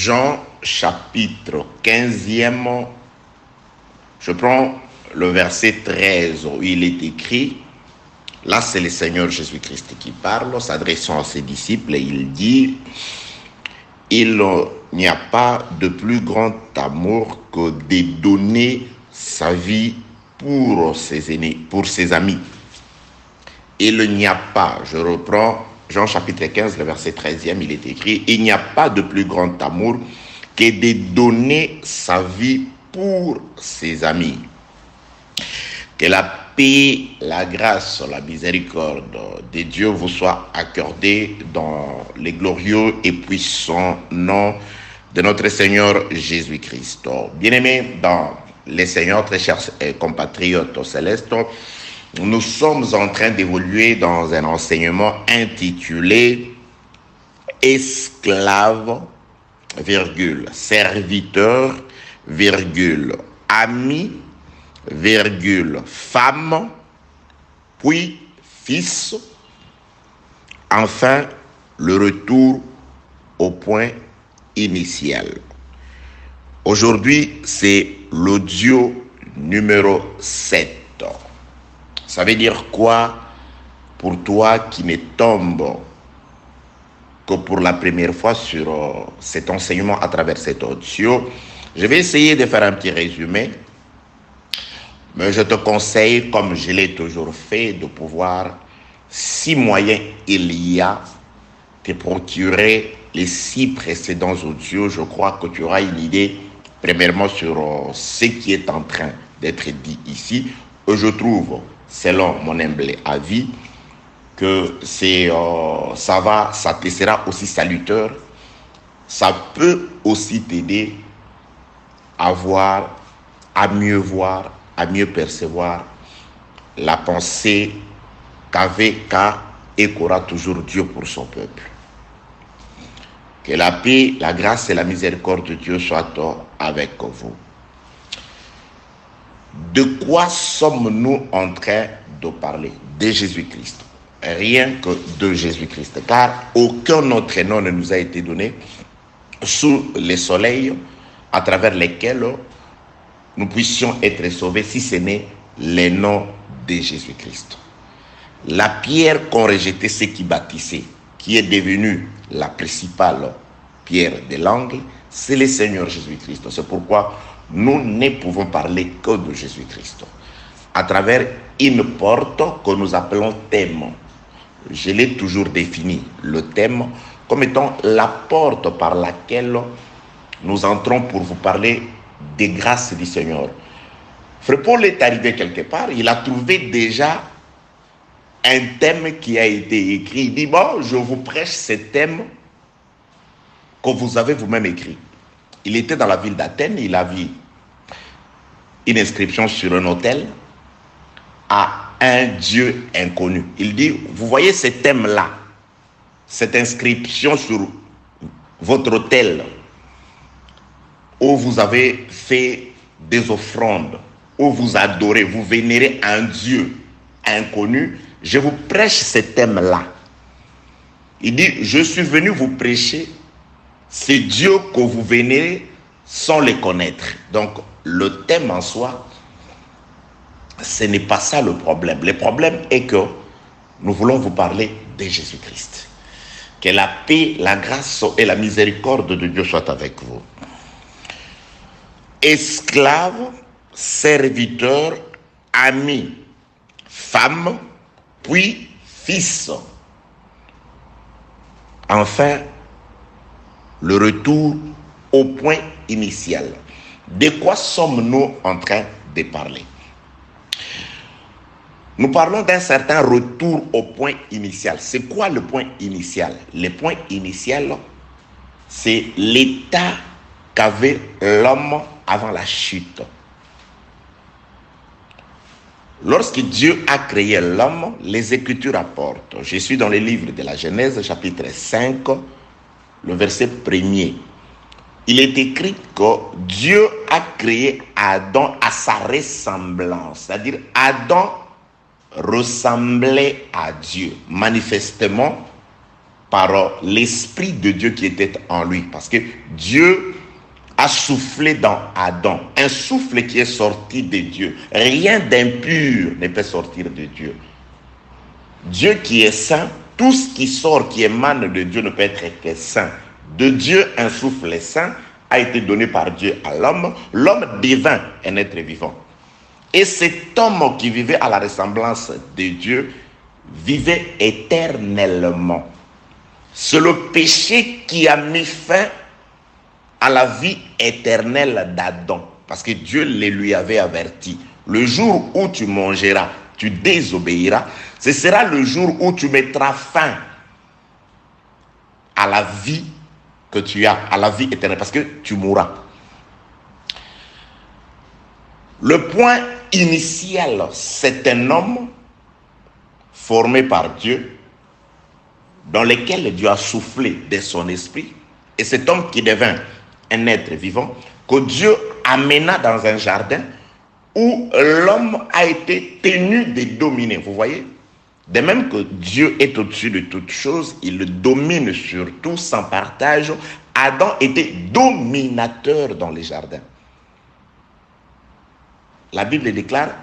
Jean chapitre 15e, je prends le verset 13 où il est écrit, là c'est le Seigneur Jésus-Christ qui parle, s'adressant à ses disciples, et il dit, il n'y a pas de plus grand amour que de donner sa vie pour ses amis. Il n'y a pas, je reprends Jean chapitre 15, le verset 13e, il est écrit, il n'y a pas de plus grand amour que de donner sa vie pour ses amis. Que la paix, la grâce, la miséricorde de Dieu vous soit accordée dans les glorieux et puissants noms de notre Seigneur Jésus-Christ. Bien-aimés dans les Seigneurs, très chers compatriotes célestes, nous sommes en train d'évoluer dans un enseignement intitulé « Esclave, virgule, serviteur, virgule, ami, virgule, femme, puis fils, enfin le retour au point initial. » Aujourd'hui, c'est l'audio numéro 7. Ça veut dire quoi pour toi qui ne tombe que pour la première fois sur cet enseignement à travers cet audio? Je vais essayer de faire un petit résumé, mais je te conseille, comme je l'ai toujours fait, de pouvoir, si moyen il y a, te procurer les 6 précédents audios. Je crois que tu auras une idée, premièrement, sur ce qui est en train d'être dit ici. Et je trouve, selon mon humble avis, que ça te sera aussi salutaire. Ça peut aussi t'aider à voir, à mieux voir, à mieux percevoir la pensée qu'avait et qu'aura toujours Dieu pour son peuple. Que la paix, la grâce et la miséricorde de Dieu soient avec vous. De quoi sommes-nous en train de parler? De Jésus-Christ. Rien que de Jésus-Christ. Car aucun autre nom ne nous a été donné sous le soleil à travers lesquels nous puissions être sauvés, si ce n'est le nom de Jésus-Christ. La pierre qu'ont rejeté ceux qui bâtissaient, qui est devenue la principale pierre de l'angle, c'est le Seigneur Jésus-Christ. C'est pourquoi nous ne pouvons parler que de Jésus-Christ. À travers une porte que nous appelons thème. Je l'ai toujours défini, le thème, comme étant la porte par laquelle nous entrons pour vous parler des grâces du Seigneur. Frère Paul est arrivé quelque part, il a trouvé déjà un thème qui a été écrit. Il dit, bon, je vous prêche ce thème que vous avez vous-même écrit. Il était dans la ville d'Athènes, il a vu une inscription sur un autel à un Dieu inconnu. Il dit, vous voyez ce thème-là, cette inscription sur votre autel, où vous avez fait des offrandes, où vous adorez, vous vénérez un Dieu inconnu, je vous prêche ce thème-là. Il dit, je suis venu vous prêcher ces dieux que vous vénérez sans les connaître. Donc, le thème en soi, ce n'est pas ça le problème. Le problème est que nous voulons vous parler de Jésus-Christ. Que la paix, la grâce et la miséricorde de Dieu soient avec vous. Esclave, serviteur, ami, femme, puis fils. Enfin, le retour au point initial. De quoi sommes-nous en train de parler? Nous parlons d'un certain retour au point initial. C'est quoi le point initial? Le point initial, c'est l'état qu'avait l'homme avant la chute. Lorsque Dieu a créé l'homme, les Écritures rapportent. Je suis dans le livre de la Genèse, chapitre 5, le verset 1er. Il est écrit que Dieu a créé Adam à sa ressemblance. C'est-à-dire, Adam ressemblait à Dieu. Manifestement, par l'Esprit de Dieu qui était en lui. Parce que Dieu a soufflé dans Adam, un souffle qui est sorti de Dieu. Rien d'impur ne peut sortir de Dieu. Dieu qui est saint, tout ce qui sort, qui émane de Dieu ne peut être que saint. De Dieu, un souffle saint a été donné par Dieu à l'homme. L'homme devint un être vivant. Et cet homme qui vivait à la ressemblance de Dieu vivait éternellement. C'est le péché qui a mis fin à la vie éternelle d'Adam. Parce que Dieu le lui avait averti. Le jour où tu mangeras, tu désobéiras, ce sera le jour où tu mettras fin à la vie que tu as, à la vie éternelle, parce que tu mourras. Le point initial, c'est un homme formé par Dieu, dans lequel Dieu a soufflé de son esprit, et cet homme qui devint un être vivant, que Dieu amena dans un jardin où l'homme a été tenu de dominer. Vous voyez? De même que Dieu est au-dessus de toutes choses, il le domine sur tout sans partage. Adam était dominateur dans les jardins. La Bible déclare,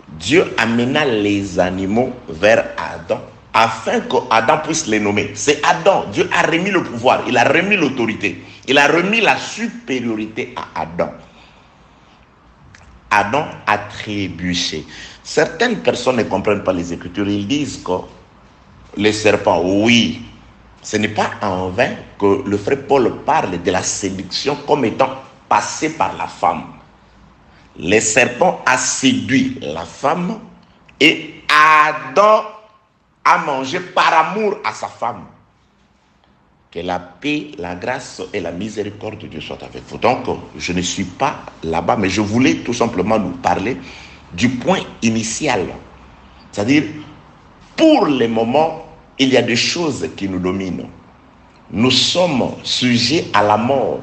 Dieu amena les animaux vers Adam afin qu'Adam puisse les nommer. C'est Adam. Dieu a remis le pouvoir, il a remis l'autorité, il a remis la supériorité à Adam. Adam a trébuché. Certaines personnes ne comprennent pas les Écritures. Ils disent que les serpents, oui, ce n'est pas en vain que le frère Paul parle de la séduction comme étant passée par la femme. Le serpent a séduit la femme et Adam a mangé par amour à sa femme. Que la paix, la grâce et la miséricorde de Dieu soient avec vous. Donc, je ne suis pas là-bas, mais je voulais tout simplement nous parler du point initial. C'est-à-dire, pour le moment, il y a des choses qui nous dominent. Nous sommes sujets à la mort,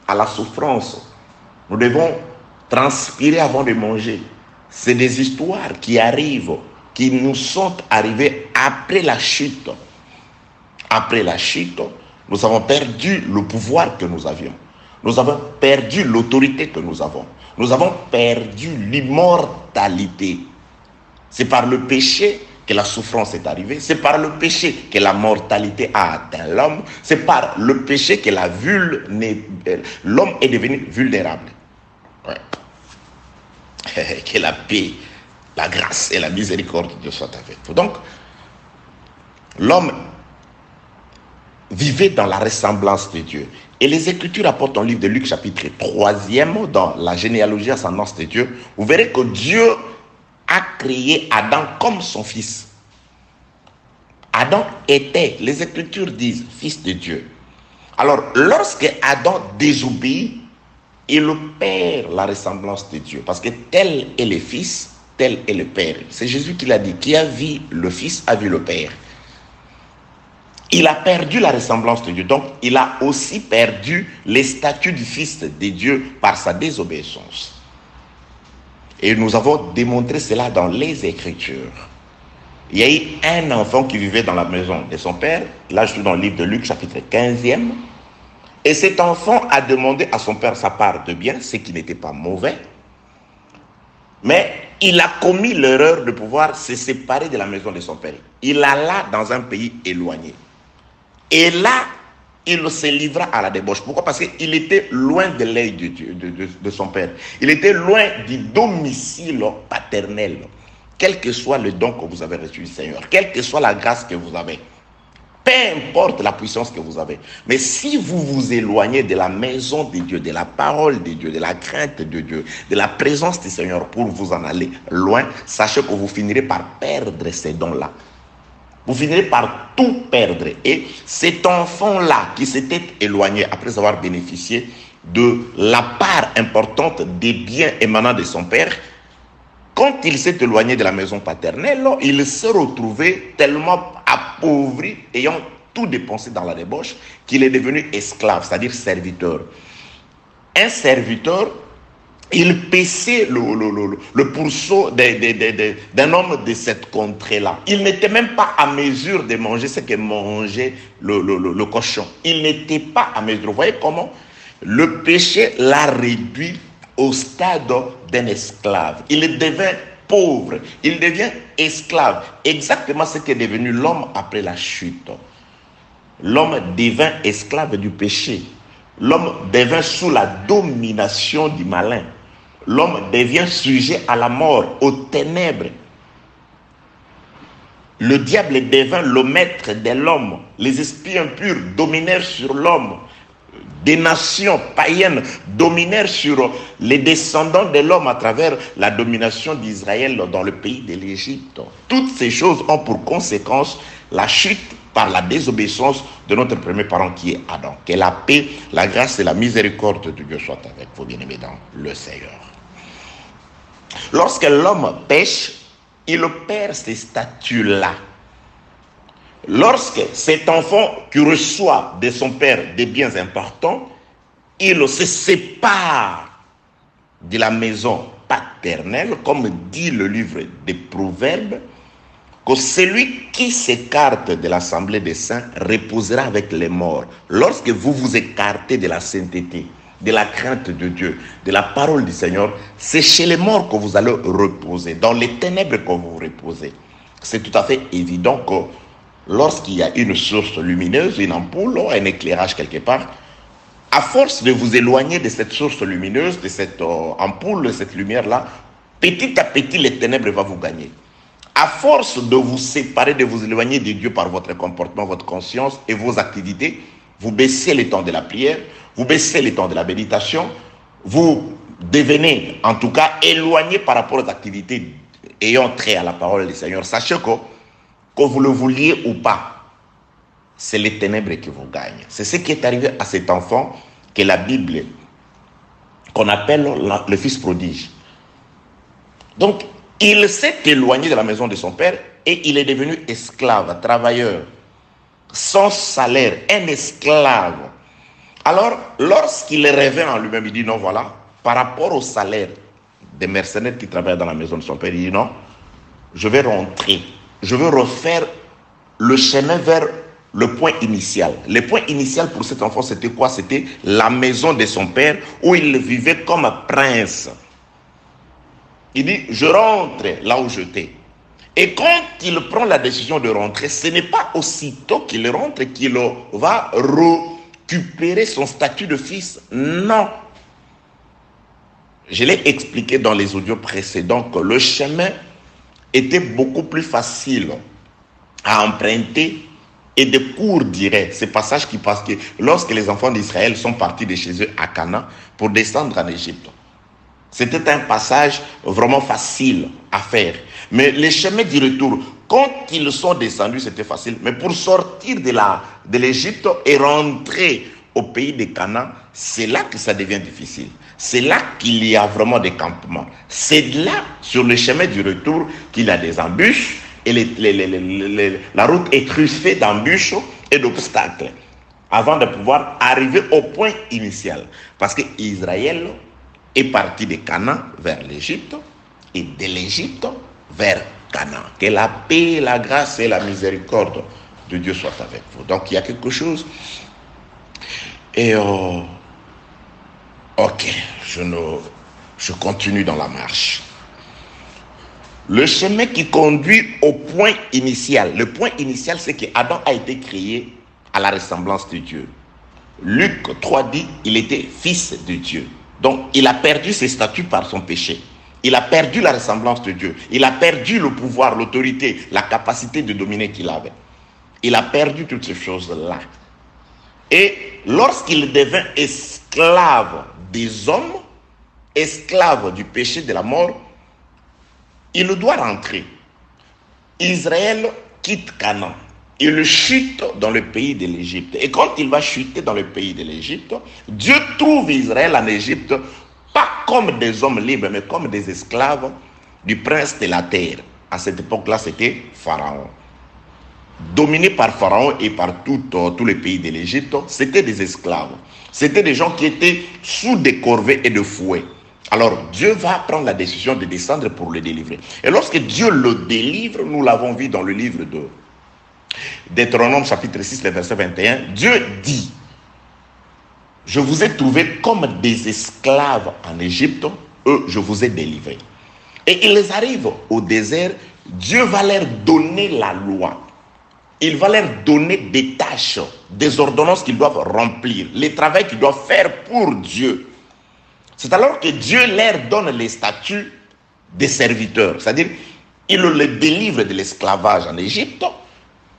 à la souffrance. Nous devons transpirer avant de manger. C'est des histoires qui arrivent, qui nous sont arrivées après la chute. Après la chute, nous avons perdu le pouvoir que nous avions. Nous avons perdu l'autorité que nous avons. Nous avons perdu l'immortalité. C'est par le péché que la souffrance est arrivée. C'est par le péché que la mortalité a atteint l'homme. C'est par le péché que l'homme est devenu vulnérable. Ouais. Que la paix, la grâce et la miséricorde de Dieu soient avec vous. Donc, l'homme vivait dans la ressemblance de Dieu. Et les Écritures apportent dans le livre de Luc, chapitre 3e, dans la généalogie ascendance de Dieu, vous verrez que Dieu a créé Adam comme son fils. Adam était, les Écritures disent, fils de Dieu. Alors, lorsque Adam désobéit, il perd la ressemblance de Dieu. Parce que tel est le fils, tel est le père. C'est Jésus qui l'a dit, qui a vu le fils a vu le père. Il a perdu la ressemblance de Dieu. Donc, il a aussi perdu les statuts du Fils de Dieu par sa désobéissance. Et nous avons démontré cela dans les Écritures. Il y a eu un enfant qui vivait dans la maison de son père. Là, je suis dans le livre de Luc, chapitre 15e. Et cet enfant a demandé à son père sa part de bien, ce qui n'était pas mauvais. Mais il a commis l'erreur de pouvoir se séparer de la maison de son père. Il alla dans un pays éloigné. Et là, il se livra à la débauche. Pourquoi? Parce qu'il était loin de l'œil de son père. Il était loin du domicile paternel. Quel que soit le don que vous avez reçu du Seigneur, quelle que soit la grâce que vous avez, peu importe la puissance que vous avez, mais si vous vous éloignez de la maison de Dieu, de la parole de Dieu, de la crainte de Dieu, de la présence du Seigneur pour vous en aller loin, sachez que vous finirez par perdre ces dons-là. Vous finirez par tout perdre. Et cet enfant-là qui s'était éloigné après avoir bénéficié de la part importante des biens émanant de son père, quand il s'est éloigné de la maison paternelle, il s'est retrouvé tellement appauvri, ayant tout dépensé dans la débauche, qu'il est devenu esclave, c'est-à-dire serviteur. Un serviteur Il paissait le pourceau d'un homme de cette contrée-là. Il n'était même pas à mesure de manger ce que mangeait le cochon. Il n'était pas à mesure. Vous voyez comment le péché l'a réduit au stade d'un esclave. Il devint pauvre, il devient esclave. Exactement ce qu'est devenu l'homme après la chute. L'homme devint esclave du péché. L'homme devint sous la domination du malin. L'homme devient sujet à la mort, aux ténèbres. Le diable devint le maître de l'homme. Les esprits impurs dominèrent sur l'homme. Des nations païennes dominèrent sur les descendants de l'homme à travers la domination d'Israël dans le pays de l'Égypte. Toutes ces choses ont pour conséquence la chute par la désobéissance de notre premier parent qui est Adam. Que la paix, la grâce et la miséricorde de Dieu soient avec vous, bien-aimés dans le Seigneur. Lorsque l'homme pêche, il perd ces statuts-là. Lorsque cet enfant qui reçoit de son père des biens importants, il se sépare de la maison paternelle, comme dit le livre des Proverbes, que celui qui s'écarte de l'assemblée des saints reposera avec les morts. Lorsque vous vous écartez de la sainteté, de la crainte de Dieu, de la parole du Seigneur, c'est chez les morts que vous allez reposer, dans les ténèbres que vous reposez. C'est tout à fait évident que lorsqu'il y a une source lumineuse, une ampoule, un éclairage quelque part, à force de vous éloigner de cette source lumineuse, de cette ampoule, de cette lumière-là, petit à petit, les ténèbres vont vous gagner. À force de vous séparer, de vous éloigner de Dieu par votre comportement, votre conscience et vos activités, vous baissez le temps de la prière, vous baissez le temps de la méditation, vous devenez en tout cas éloigné par rapport aux activités ayant trait à la parole du Seigneur. Sachez que vous le vouliez ou pas, c'est les ténèbres qui vous gagnent. C'est ce qui est arrivé à cet enfant que la Bible, qu'on appelle le fils prodige. Donc, il s'est éloigné de la maison de son père et il est devenu esclave, travailleur, sans salaire, un esclave. Alors, lorsqu'il revient en lui-même, il dit non, voilà, par rapport au salaire des mercenaires qui travaillent dans la maison de son père, il dit non, je vais rentrer. Je veux refaire le chemin vers le point initial. Le point initial pour cet enfant, c'était quoi? C'était la maison de son père où il vivait comme prince. Il dit, je rentre là où j'étais. Et quand il prend la décision de rentrer, ce n'est pas aussitôt qu'il rentre qu'il va récupérer son statut de fils. Non. Je l'ai expliqué dans les audios précédents que le chemin était beaucoup plus facile à emprunter et de court direct. Ce passage qui passe que lorsque les enfants d'Israël sont partis de chez eux à Canaan pour descendre en Égypte. C'était un passage vraiment facile à faire. Mais les chemins du retour, quand ils sont descendus, c'était facile. Mais pour sortir de l'Égypte et rentrer au pays de Canaan, c'est là que ça devient difficile. C'est là qu'il y a vraiment des campements. C'est là, sur le chemin du retour, qu'il y a des embûches et la route est truffée d'embûches et d'obstacles avant de pouvoir arriver au point initial. Parce que Israël est parti de Canaan vers l'Égypte et de l'Égypte vers Canaan. Que la paix, la grâce et la miséricorde de Dieu soient avec vous. Donc il y a quelque chose. Et ok, je continue dans la marche. Le chemin qui conduit au point initial. Le point initial, c'est que Adam a été créé à la ressemblance de Dieu. Luc 3 dit, il était fils de Dieu. Donc, il a perdu ses statuts par son péché. Il a perdu la ressemblance de Dieu. Il a perdu le pouvoir, l'autorité, la capacité de dominer qu'il avait. Il a perdu toutes ces choses-là. Et lorsqu'il devint esclave des hommes, esclave du péché, de la mort, il doit rentrer. Israël quitte Canaan. Il chute dans le pays de l'Égypte. Et quand il va chuter dans le pays de l'Égypte, Dieu trouve Israël en Égypte, pas comme des hommes libres, mais comme des esclaves du prince de la terre. À cette époque-là, c'était Pharaon. Dominé par Pharaon et par tous les pays de l'Égypte, c'était des esclaves. C'était des gens qui étaient sous des corvées et de fouets. Alors Dieu va prendre la décision de descendre pour le délivrer. Et lorsque Dieu le délivre, nous l'avons vu dans le livre de Deutéronome chapitre 6, le verset 21, Dieu dit, je vous ai trouvés comme des esclaves en Égypte, eux, je vous ai délivrés. Et ils arrivent au désert, Dieu va leur donner la loi. Il va leur donner des tâches, des ordonnances qu'ils doivent remplir, les travaux qu'ils doivent faire pour Dieu. C'est alors que Dieu leur donne les statuts des serviteurs. C'est-à-dire, il les délivre de l'esclavage en Égypte.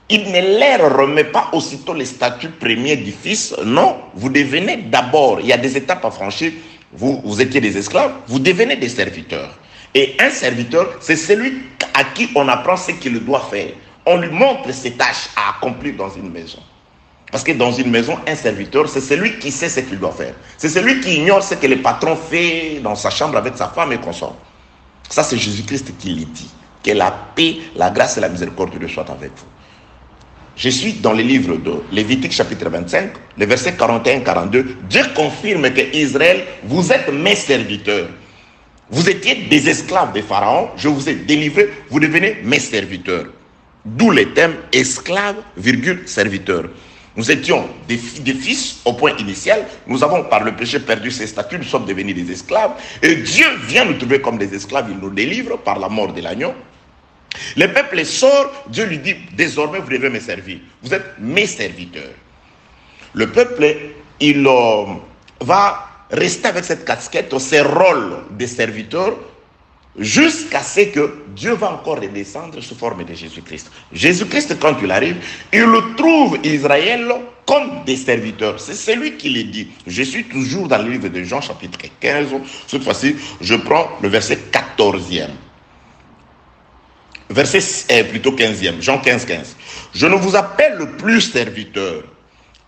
Il ne leur remet pas aussitôt les statuts premiers du fils. Non, vous devenez d'abord, il y a des étapes à franchir. Vous étiez des esclaves, vous devenez des serviteurs. Et un serviteur, c'est celui à qui on apprend ce qu'il doit faire. On lui montre ses tâches à accomplir dans une maison. Parce que dans une maison, un serviteur, c'est celui qui sait ce qu'il doit faire. C'est celui qui ignore ce que le patron fait dans sa chambre avec sa femme et consort. Ça, c'est Jésus-Christ qui le dit. Que la paix, la grâce et la miséricorde de soient avec vous. Je suis dans le livre de Lévitique chapitre 25, les versets 41-42. Dieu confirme que Israël, vous êtes mes serviteurs. Vous étiez des esclaves de Pharaon, je vous ai délivrés, vous devenez mes serviteurs. D'où le thème esclave, serviteur. Nous étions des fils au point initial. Nous avons par le péché perdu ces statuts. Nous sommes devenus des esclaves. Et Dieu vient nous trouver comme des esclaves. Il nous délivre par la mort de l'agneau. Le peuple sort. Dieu lui dit, désormais vous devez me servir. Vous êtes mes serviteurs. Le peuple, il va rester avec cette casquette, ce rôle de serviteur, jusqu'à ce que Dieu va encore redescendre sous forme de Jésus-Christ. Jésus-Christ, quand il arrive, il trouve Israël comme des serviteurs. C'est celui qui le dit. Je suis toujours dans le livre de Jean, chapitre 15. Cette fois-ci, je prends le verset 14e. Plutôt 15e. Jean 15, 15. Je ne vous appelle plus serviteur,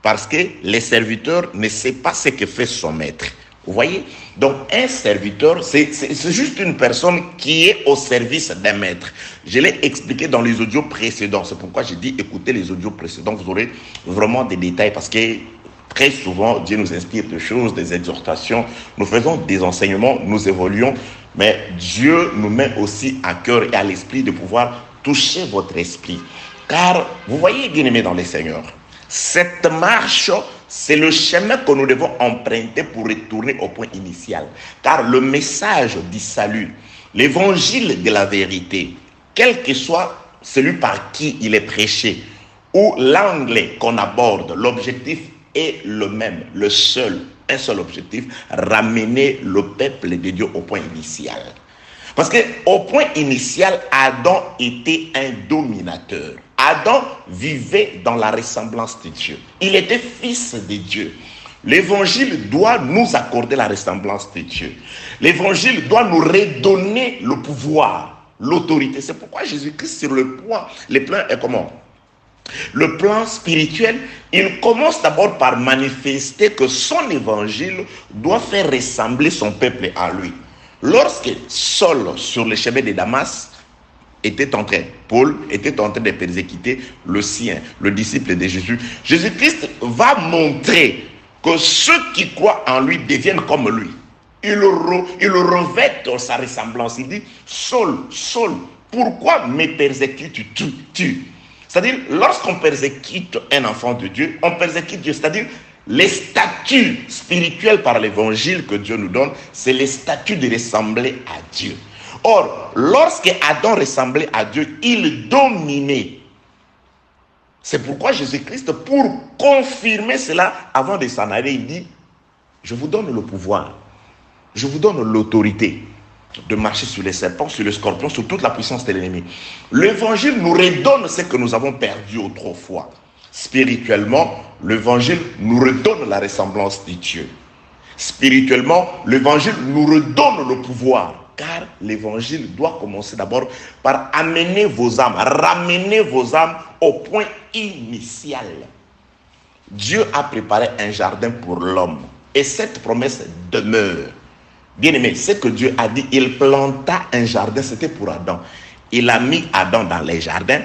parce que les serviteurs ne savent pas ce que fait son maître. Vous voyez? Donc, un serviteur, c'est juste une personne qui est au service d'un maître. Je l'ai expliqué dans les audios précédents. C'est pourquoi j'ai dit écoutez les audios précédents. Vous aurez vraiment des détails parce que très souvent, Dieu nous inspire des choses, des exhortations. Nous faisons des enseignements, nous évoluons. Mais Dieu nous met aussi à cœur et à l'esprit de pouvoir toucher votre esprit. Car, vous voyez, bien-aimés dans les Seigneurs, cette marche, c'est le chemin que nous devons emprunter pour retourner au point initial. Car le message du salut, l'évangile de la vérité, quel que soit celui par qui il est prêché, ou l'angle qu'on aborde, l'objectif est le même, le seul, un seul objectif, ramener le peuple de Dieu au point initial. Parce qu'au point initial, Adam était un dominateur. Adam vivait dans la ressemblance de Dieu. Il était fils de Dieu. L'évangile doit nous accorder la ressemblance de Dieu. L'évangile doit nous redonner le pouvoir, l'autorité. C'est pourquoi Jésus-Christ, sur le plan est comment? Le plan spirituel, il commence d'abord par manifester que son évangile doit faire ressembler son peuple à lui. Lorsque Saul, sur le chemin de Damas, Paul était en train de persécuter le sien, le disciple de Jésus. Jésus-Christ va montrer que ceux qui croient en lui deviennent comme lui. Il revêt sa ressemblance. Il dit, Saul, Saul, pourquoi me persécutes-tu? C'est-à-dire, lorsqu'on persécute un enfant de Dieu, on persécute Dieu. C'est-à-dire, les statuts spirituels par l'évangile que Dieu nous donne, c'est les statuts de ressembler à Dieu. Or, lorsque Adam ressemblait à Dieu, il dominait. C'est pourquoi Jésus-Christ, pour confirmer cela, avant de s'en aller, il dit, je vous donne le pouvoir, je vous donne l'autorité de marcher sur les serpents, sur les scorpions, sur toute la puissance de l'ennemi. L'évangile nous redonne ce que nous avons perdu autrefois. Spirituellement, l'évangile nous redonne la ressemblance de Dieu. Spirituellement, l'évangile nous redonne le pouvoir. Car l'évangile doit commencer d'abord par amener vos âmes, ramener vos âmes au point initial. Dieu a préparé un jardin pour l'homme. Et cette promesse demeure. Bien-aimé, ce que Dieu a dit, il planta un jardin, c'était pour Adam. Il a mis Adam dans les jardins.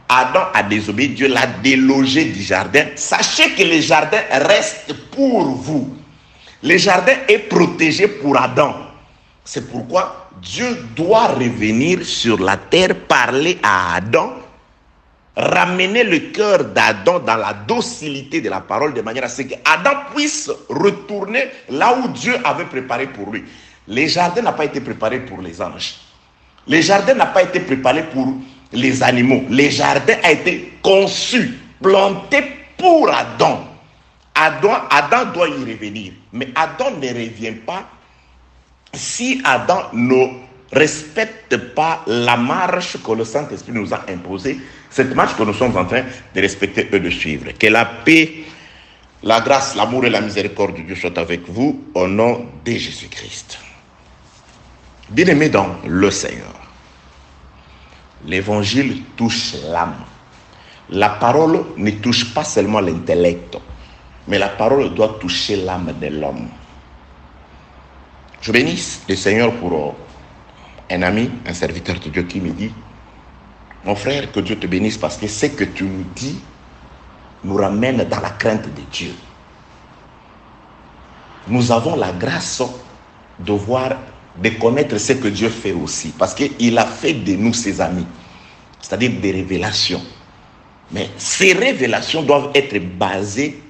Adam a désobéi, Dieu l'a délogé du jardin. Sachez que le jardin reste pour vous. Le jardin est protégé pour Adam. C'est pourquoi Dieu doit revenir sur la terre, parler à Adam, ramener le cœur d'Adam dans la docilité de la parole de manière à ce qu'Adam puisse retourner là où Dieu avait préparé pour lui. Le jardin n'a pas été préparé pour les anges. Le jardin n'a pas été préparé pour les animaux. Le jardin a été conçu, planté pour Adam. Adam doit y revenir. Mais Adam ne revient pas si Adam ne respecte pas la marche que le Saint-Esprit nous a imposée, cette marche que nous sommes en train de respecter et de suivre. Que la paix, la grâce, l'amour et la miséricorde de Dieu soient avec vous au nom de Jésus-Christ. Bien-aimés dans le Seigneur, l'évangile touche l'âme. La parole ne touche pas seulement l'intellect, mais la parole doit toucher l'âme de l'homme. Je bénisse le Seigneur pour un ami, un serviteur de Dieu qui me dit: mon frère, que Dieu te bénisse parce que ce que tu nous dis nous ramène dans la crainte de Dieu. Nous avons la grâce de voir, de connaître ce que Dieu fait aussi, parce qu'il a fait de nous ses amis, c'est-à-dire des révélations. Mais ces révélations doivent être basées,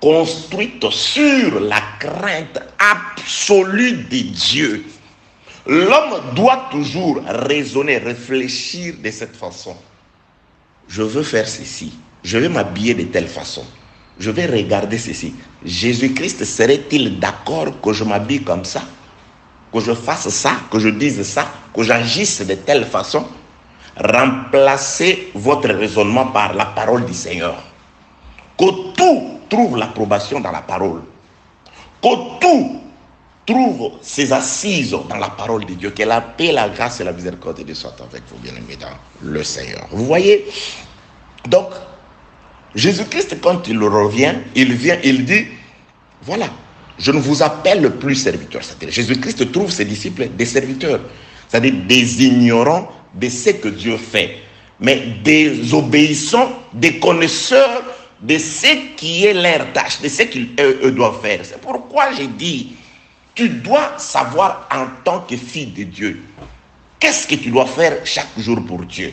construites sur la crainte absolue de Dieu. L'homme doit toujours raisonner, réfléchir de cette façon. Je veux faire ceci, je vais m'habiller de telle façon, je vais regarder ceci. Jésus-Christ serait-il d'accord que je m'habille comme ça, que je fasse ça, que je dise ça, que j'agisse de telle façon? Remplacez votre raisonnement par la parole du Seigneur. Que tout trouve l'approbation dans la parole. Que tout trouve ses assises dans la parole de Dieu. Que la paix, la grâce et la miséricorde de Dieu soient avec vous, bien-aimés dans le Seigneur. Vous voyez? Donc, Jésus-Christ, quand il revient, il vient, il dit: voilà, je ne vous appelle plus serviteurs. C'est-à-dire, Jésus-Christ trouve ses disciples des serviteurs, c'est-à-dire des ignorants de ce que Dieu fait, mais des obéissants, des connaisseurs de ce qui est leur tâche, de ce qu'ils doivent faire. C'est pourquoi j'ai dit, tu dois savoir en tant que fille de Dieu, qu'est-ce que tu dois faire chaque jour pour Dieu.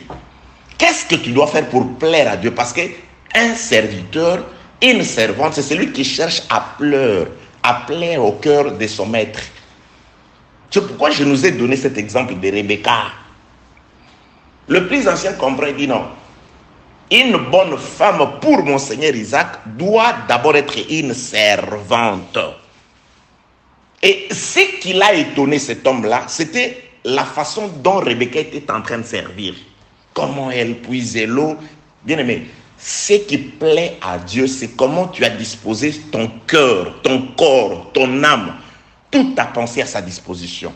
Qu'est-ce que tu dois faire pour plaire à Dieu? Parce qu'un serviteur, une servante, c'est celui qui cherche à plaire au cœur de son maître. C'est pourquoi je nous ai donné cet exemple de Rebecca. Le plus ancien comprend, il dit non. Une bonne femme pour mon Seigneur Isaac doit d'abord être une servante. Et ce qui l'a étonné, cet homme-là, c'était la façon dont Rebecca était en train de servir. Comment elle puisait l'eau. Bien aimé, ce qui plaît à Dieu, c'est comment tu as disposé ton cœur, ton corps, ton âme, toute ta pensée à sa disposition.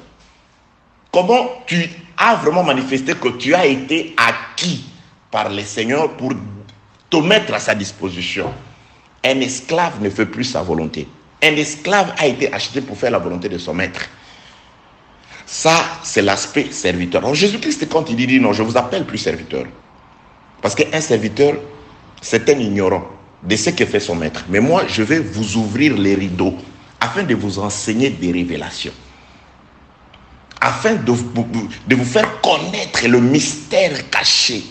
Comment tu as vraiment manifesté que tu as été acquis par le Seigneur pour te mettre à sa disposition. Un esclave ne fait plus sa volonté. Un esclave a été acheté pour faire la volonté de son maître. Ça, c'est l'aspect serviteur. Alors Jésus-Christ, quand il dit non, je ne vous appelle plus serviteur. Parce qu'un serviteur, c'est un ignorant de ce que fait son maître. Mais moi, je vais vous ouvrir les rideaux afin de vous enseigner des révélations. Afin de vous faire connaître le mystère caché.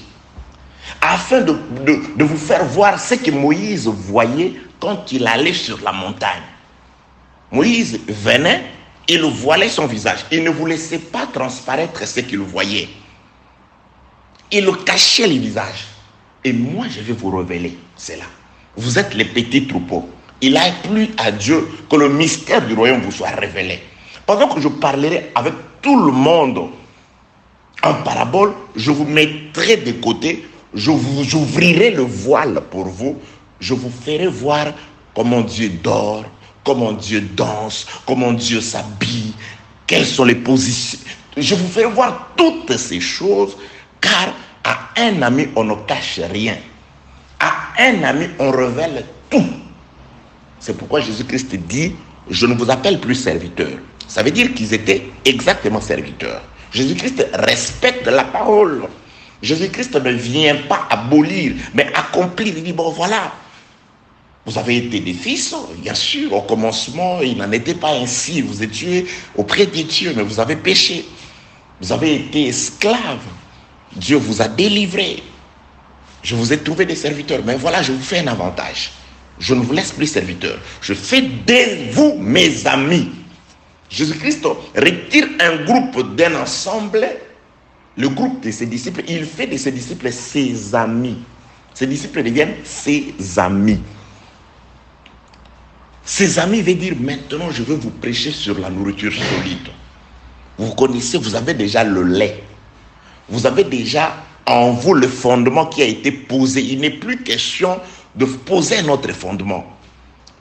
Afin de vous faire voir ce que Moïse voyait quand il allait sur la montagne. Moïse venait, il voilait son visage. Il ne vous laissait pas transparaître ce qu'il voyait. Il cachait le visage. Et moi, je vais vous révéler cela. Vous êtes les petits troupeaux. Il a plu à Dieu que le mystère du royaume vous soit révélé. Pendant que je parlerai avec tout le monde en parabole, je vous mettrai de côté, j'ouvrirai le voile pour vous, je vous ferai voir comment Dieu dort, comment Dieu danse, comment Dieu s'habille, quelles sont les positions. Je vous ferai voir toutes ces choses, car à un ami, on ne cache rien. À un ami, on révèle tout. C'est pourquoi Jésus-Christ dit, je ne vous appelle plus serviteur. Ça veut dire qu'ils étaient exactement serviteurs. Jésus-Christ respecte la parole. Jésus-Christ ne vient pas abolir, mais accomplir. Il dit, bon voilà, Vous avez été des fils, bien sûr. Au commencement, il n'en était pas ainsi. Vous étiez auprès de Dieu, mais vous avez péché. Vous avez été esclaves. Dieu vous a délivrés. Je vous ai trouvé des serviteurs. Mais voilà, je vous fais un avantage. Je ne vous laisse plus serviteurs. Je fais de vous mes amis. Jésus-Christ retire un groupe d'un ensemble. Le groupe de ses disciples, il fait de ses disciples ses amis. Ses disciples deviennent ses amis. Ses amis veut dire, maintenant je veux vous prêcher sur la nourriture solide. Vous connaissez, vous avez déjà le lait. Vous avez déjà en vous le fondement qui a été posé. Il n'est plus question de poser un autre fondement.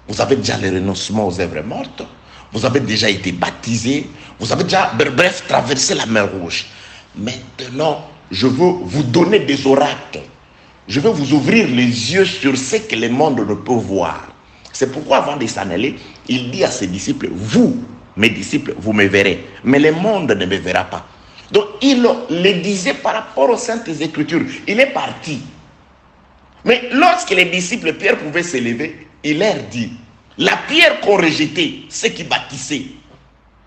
Vous avez déjà le renoncement aux œuvres mortes. Vous avez déjà été baptisé. Vous avez déjà, bref, traversé la mer Rouge. Maintenant, je veux vous donner des oracles. Je veux vous ouvrir les yeux sur ce que le monde ne peut voir. C'est pourquoi avant de s'en aller, il dit à ses disciples, vous, mes disciples, vous me verrez. Mais le monde ne me verra pas. Donc il le disait par rapport aux Saintes Écritures. Il est parti. Mais lorsque les disciples, Pierre pouvait s'élever, il leur dit, la pierre qu'on rejetait, ce qui bâtissait,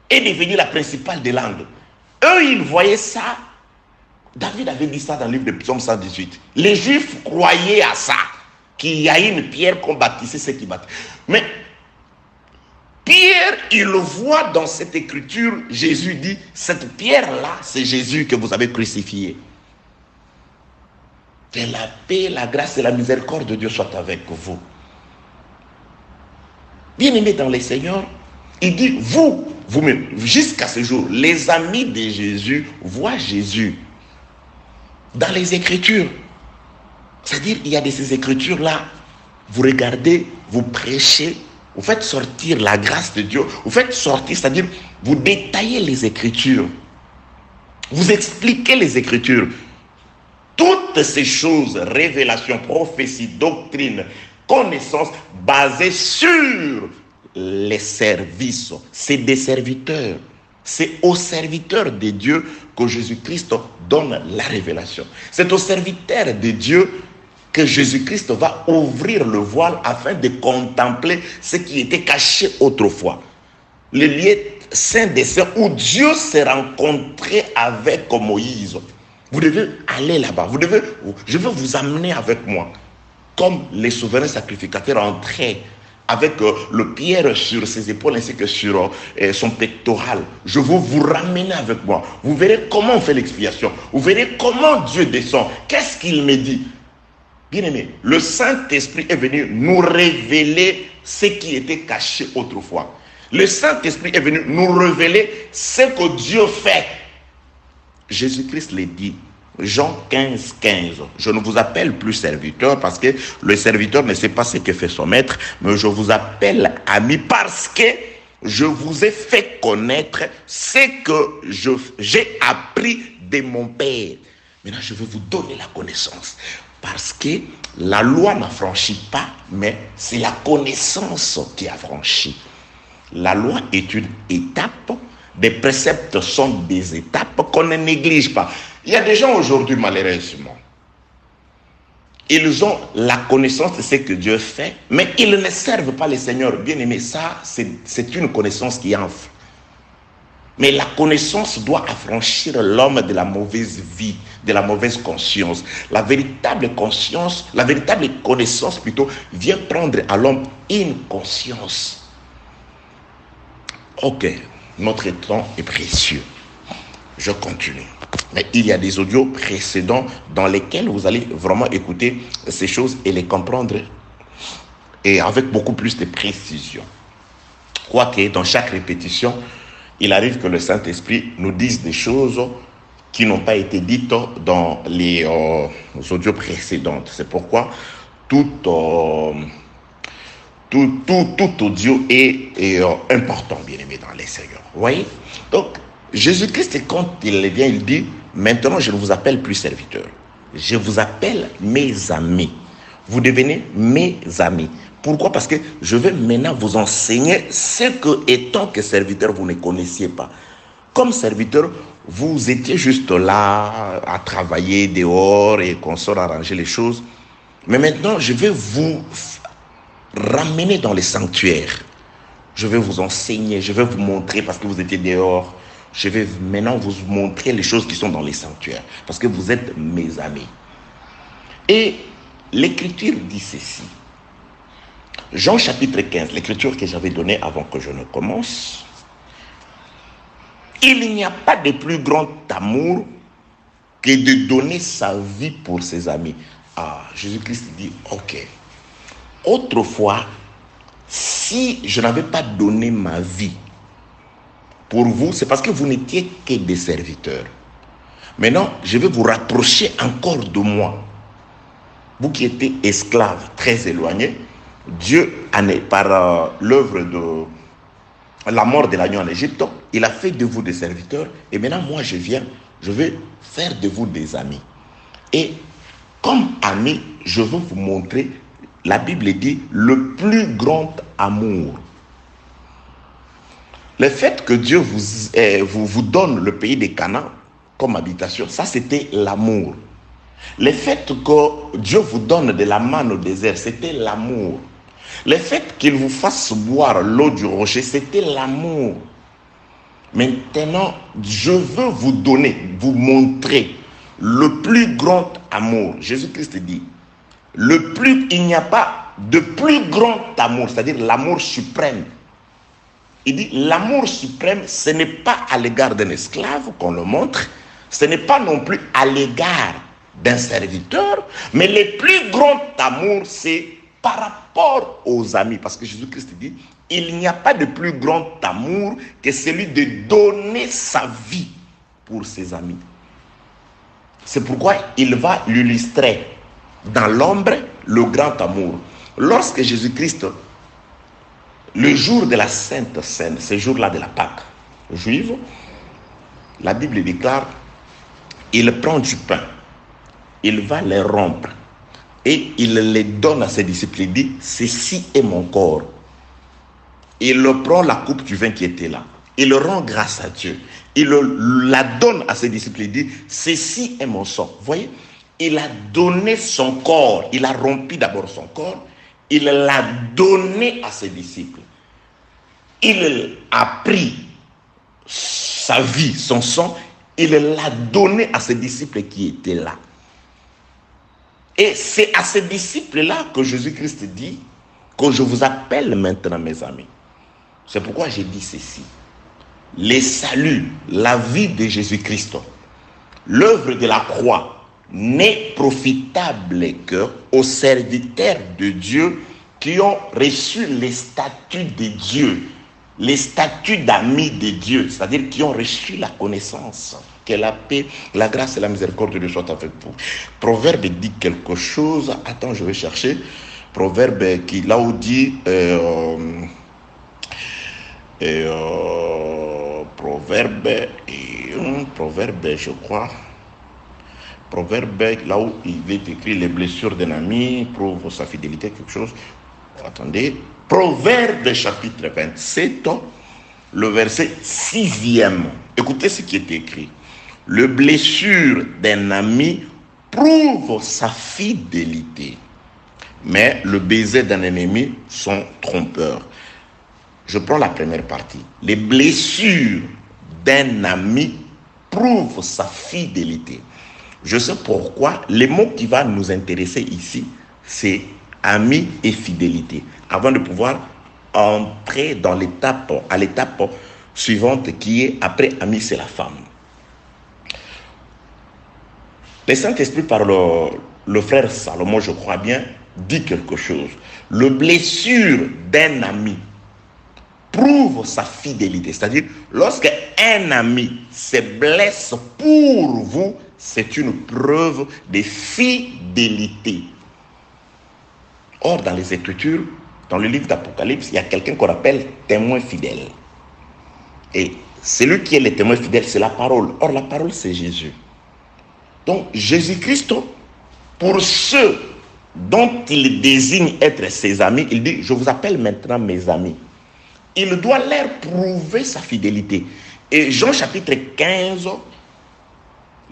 est devenue la principale des langues. Eux, ils voyaient ça. David avait dit ça dans le livre de Psaume 118. Les Juifs croyaient à ça, qu'il y a une pierre qu'on bâtissait, ce qui bâtissait. Mais Pierre, il voit dans cette écriture, Jésus dit, cette pierre-là, c'est Jésus que vous avez crucifié. Que la paix, la grâce et la miséricorde de Dieu soient avec vous. Bien-aimés dans le Seigneur, il dit, vous-même, jusqu'à ce jour, les amis de Jésus voient Jésus dans les Écritures. C'est-à-dire, il y a de ces Écritures-là, vous regardez, vous prêchez, vous faites sortir la grâce de Dieu, vous faites sortir, c'est-à-dire, vous détaillez les Écritures, vous expliquez les Écritures. Toutes ces choses, révélations, prophéties, doctrines, connaissances, basées sur les services. C'est des serviteurs. C'est aux serviteurs de Dieu que Jésus-Christ donne la révélation. C'est aux serviteurs de Dieu que Jésus-Christ va ouvrir le voile afin de contempler ce qui était caché autrefois. Le lieu saint des saints où Dieu s'est rencontré avec Moïse. Vous devez aller là-bas. Je veux vous amener avec moi. Comme les souverains sacrificateurs entraient avec le pierre sur ses épaules ainsi que sur son pectoral. Je veux vous ramener avec moi. Vous verrez comment on fait l'expiation. Vous verrez comment Dieu descend. Qu'est-ce qu'il me dit? Bien-aimé, le Saint-Esprit est venu nous révéler ce qui était caché autrefois. Le Saint-Esprit est venu nous révéler ce que Dieu fait. Jésus-Christ l'a dit. Jean 15, 15. Je ne vous appelle plus serviteur parce que le serviteur ne sait pas ce que fait son maître, mais je vous appelle ami parce que je vous ai fait connaître ce que j'ai appris de mon Père. Maintenant, je veux vous donner la connaissance parce que la loi n'affranchit pas, mais c'est la connaissance qui a franchi. La loi est une étape, des préceptes sont des étapes qu'on ne néglige pas. Il y a des gens aujourd'hui, malheureusement, ils ont la connaissance de ce que Dieu fait, mais ils ne servent pas le Seigneur. Bien aimé, ça, c'est une connaissance qui enfle. Mais la connaissance doit affranchir l'homme de la mauvaise vie, de la mauvaise conscience. La véritable conscience, la véritable connaissance plutôt, vient prendre à l'homme une conscience. Ok, notre temps est précieux. Je continue. Mais il y a des audios précédents dans lesquels vous allez vraiment écouter ces choses et les comprendre et avec beaucoup plus de précision. Quoique dans chaque répétition, il arrive que le Saint-Esprit nous dise des choses qui n'ont pas été dites dans les audios précédentes. C'est pourquoi tout audio est important, bien aimé dans les Seigneurs. Vous voyez? Donc, Jésus-Christ, quand il vient, il dit, maintenant je ne vous appelle plus serviteurs. Je vous appelle mes amis. Vous devenez mes amis. Pourquoi? Parce que je vais maintenant vous enseigner ce que, étant que serviteur, vous ne connaissiez pas. Comme serviteur, vous étiez juste là à travailler dehors et qu'on sort arranger les choses. Mais maintenant, je vais vous ramener dans les sanctuaires. Je vais vous enseigner, je vais vous montrer parce que vous étiez dehors. Je vais maintenant vous montrer les choses qui sont dans les sanctuaires parce que vous êtes mes amis. Et l'Écriture dit ceci. Jean chapitre 15, l'Écriture que j'avais donnée avant que je ne commence. Il n'y a pas de plus grand amour que de donner sa vie pour ses amis. Ah, Jésus-Christ dit, ok. Autrefois, si je n'avais pas donné ma vie pour vous, c'est parce que vous n'étiez que des serviteurs. Maintenant, je vais vous rapprocher encore de moi. Vous qui étiez esclaves, très éloignés, Dieu, par l'œuvre de la mort de l'agneau en Égypte, il a fait de vous des serviteurs. Et maintenant, moi, je viens, je vais faire de vous des amis. Et comme amis, je veux vous montrer, la Bible dit, le plus grand amour. Le fait que Dieu vous donne le pays des Canaan comme habitation, ça c'était l'amour. Le fait que Dieu vous donne de la manne au désert, c'était l'amour. Le fait qu'il vous fasse boire l'eau du rocher, c'était l'amour. Maintenant, je veux vous donner, vous montrer le plus grand amour. Jésus-Christ dit, il n'y a pas de plus grand amour, c'est-à-dire l'amour suprême. Il dit, l'amour suprême, ce n'est pas à l'égard d'un esclave qu'on le montre, ce n'est pas non plus à l'égard d'un serviteur, mais le plus grand amour, c'est par rapport aux amis. Parce que Jésus-Christ dit, il n'y a pas de plus grand amour que celui de donner sa vie pour ses amis. C'est pourquoi il va l'illustrer dans l'ombre, le grand amour. Lorsque Jésus-Christ, le jour de la Sainte Seine, ce jour-là de la Pâque juive, la Bible déclare, il prend du pain, il va le rompre et il le donne à ses disciples. Il dit, ceci est mon corps. Il prend la coupe du vin qui était là. Il rend grâce à Dieu. Il la donne à ses disciples. Il dit, ceci est mon sang. Vous voyez, il a donné son corps. Il a rompu d'abord son corps. Il l'a donné à ses disciples. Il a pris sa vie, son sang. Il l'a donné à ses disciples qui étaient là. Et c'est à ces disciples-là que Jésus-Christ dit que je vous appelle maintenant mes amis. C'est pourquoi j'ai dit ceci. Les saluts, la vie de Jésus-Christ, l'œuvre de la croix n'est profitable qu'aux serviteurs de Dieu qui ont reçu les statuts de Dieu, les statuts d'amis de Dieu, c'est-à-dire qui ont reçu la connaissance. Que la paix, la grâce et la miséricorde de Dieu soient avec vous. Proverbe dit quelque chose. Attends, je vais chercher. Proverbe qui, là où dit... proverbe, je crois. Proverbe, là où il est écrit les blessures d'un ami prouvent sa fidélité, quelque chose. Attendez. Proverbe chapitre 27, le verset 6e. Écoutez ce qui est écrit. Le blessure d'un ami prouve sa fidélité, mais le baiser d'un ennemi sont trompeurs. Je prends la première partie. Les blessures d'un ami prouvent sa fidélité. Je sais pourquoi les mots qui vont nous intéresser ici, c'est ami et fidélité. Avant de pouvoir entrer dans à l'étape suivante qui est après ami, c'est la femme. Le Saint-Esprit par le frère Salomon, je crois bien, dit quelque chose. Le blessure d'un ami prouve sa fidélité. C'est-à-dire, lorsque un ami se blesse pour vous, c'est une preuve de fidélité. Or, dans les Écritures, dans le livre d'Apocalypse, il y a quelqu'un qu'on appelle témoin fidèle. Et celui qui est le témoin fidèle, c'est la parole. Or, la parole, c'est Jésus. Donc, Jésus-Christ, pour ceux dont il désigne être ses amis, il dit, je vous appelle maintenant mes amis. Il doit leur prouver sa fidélité. Et Jean chapitre 15,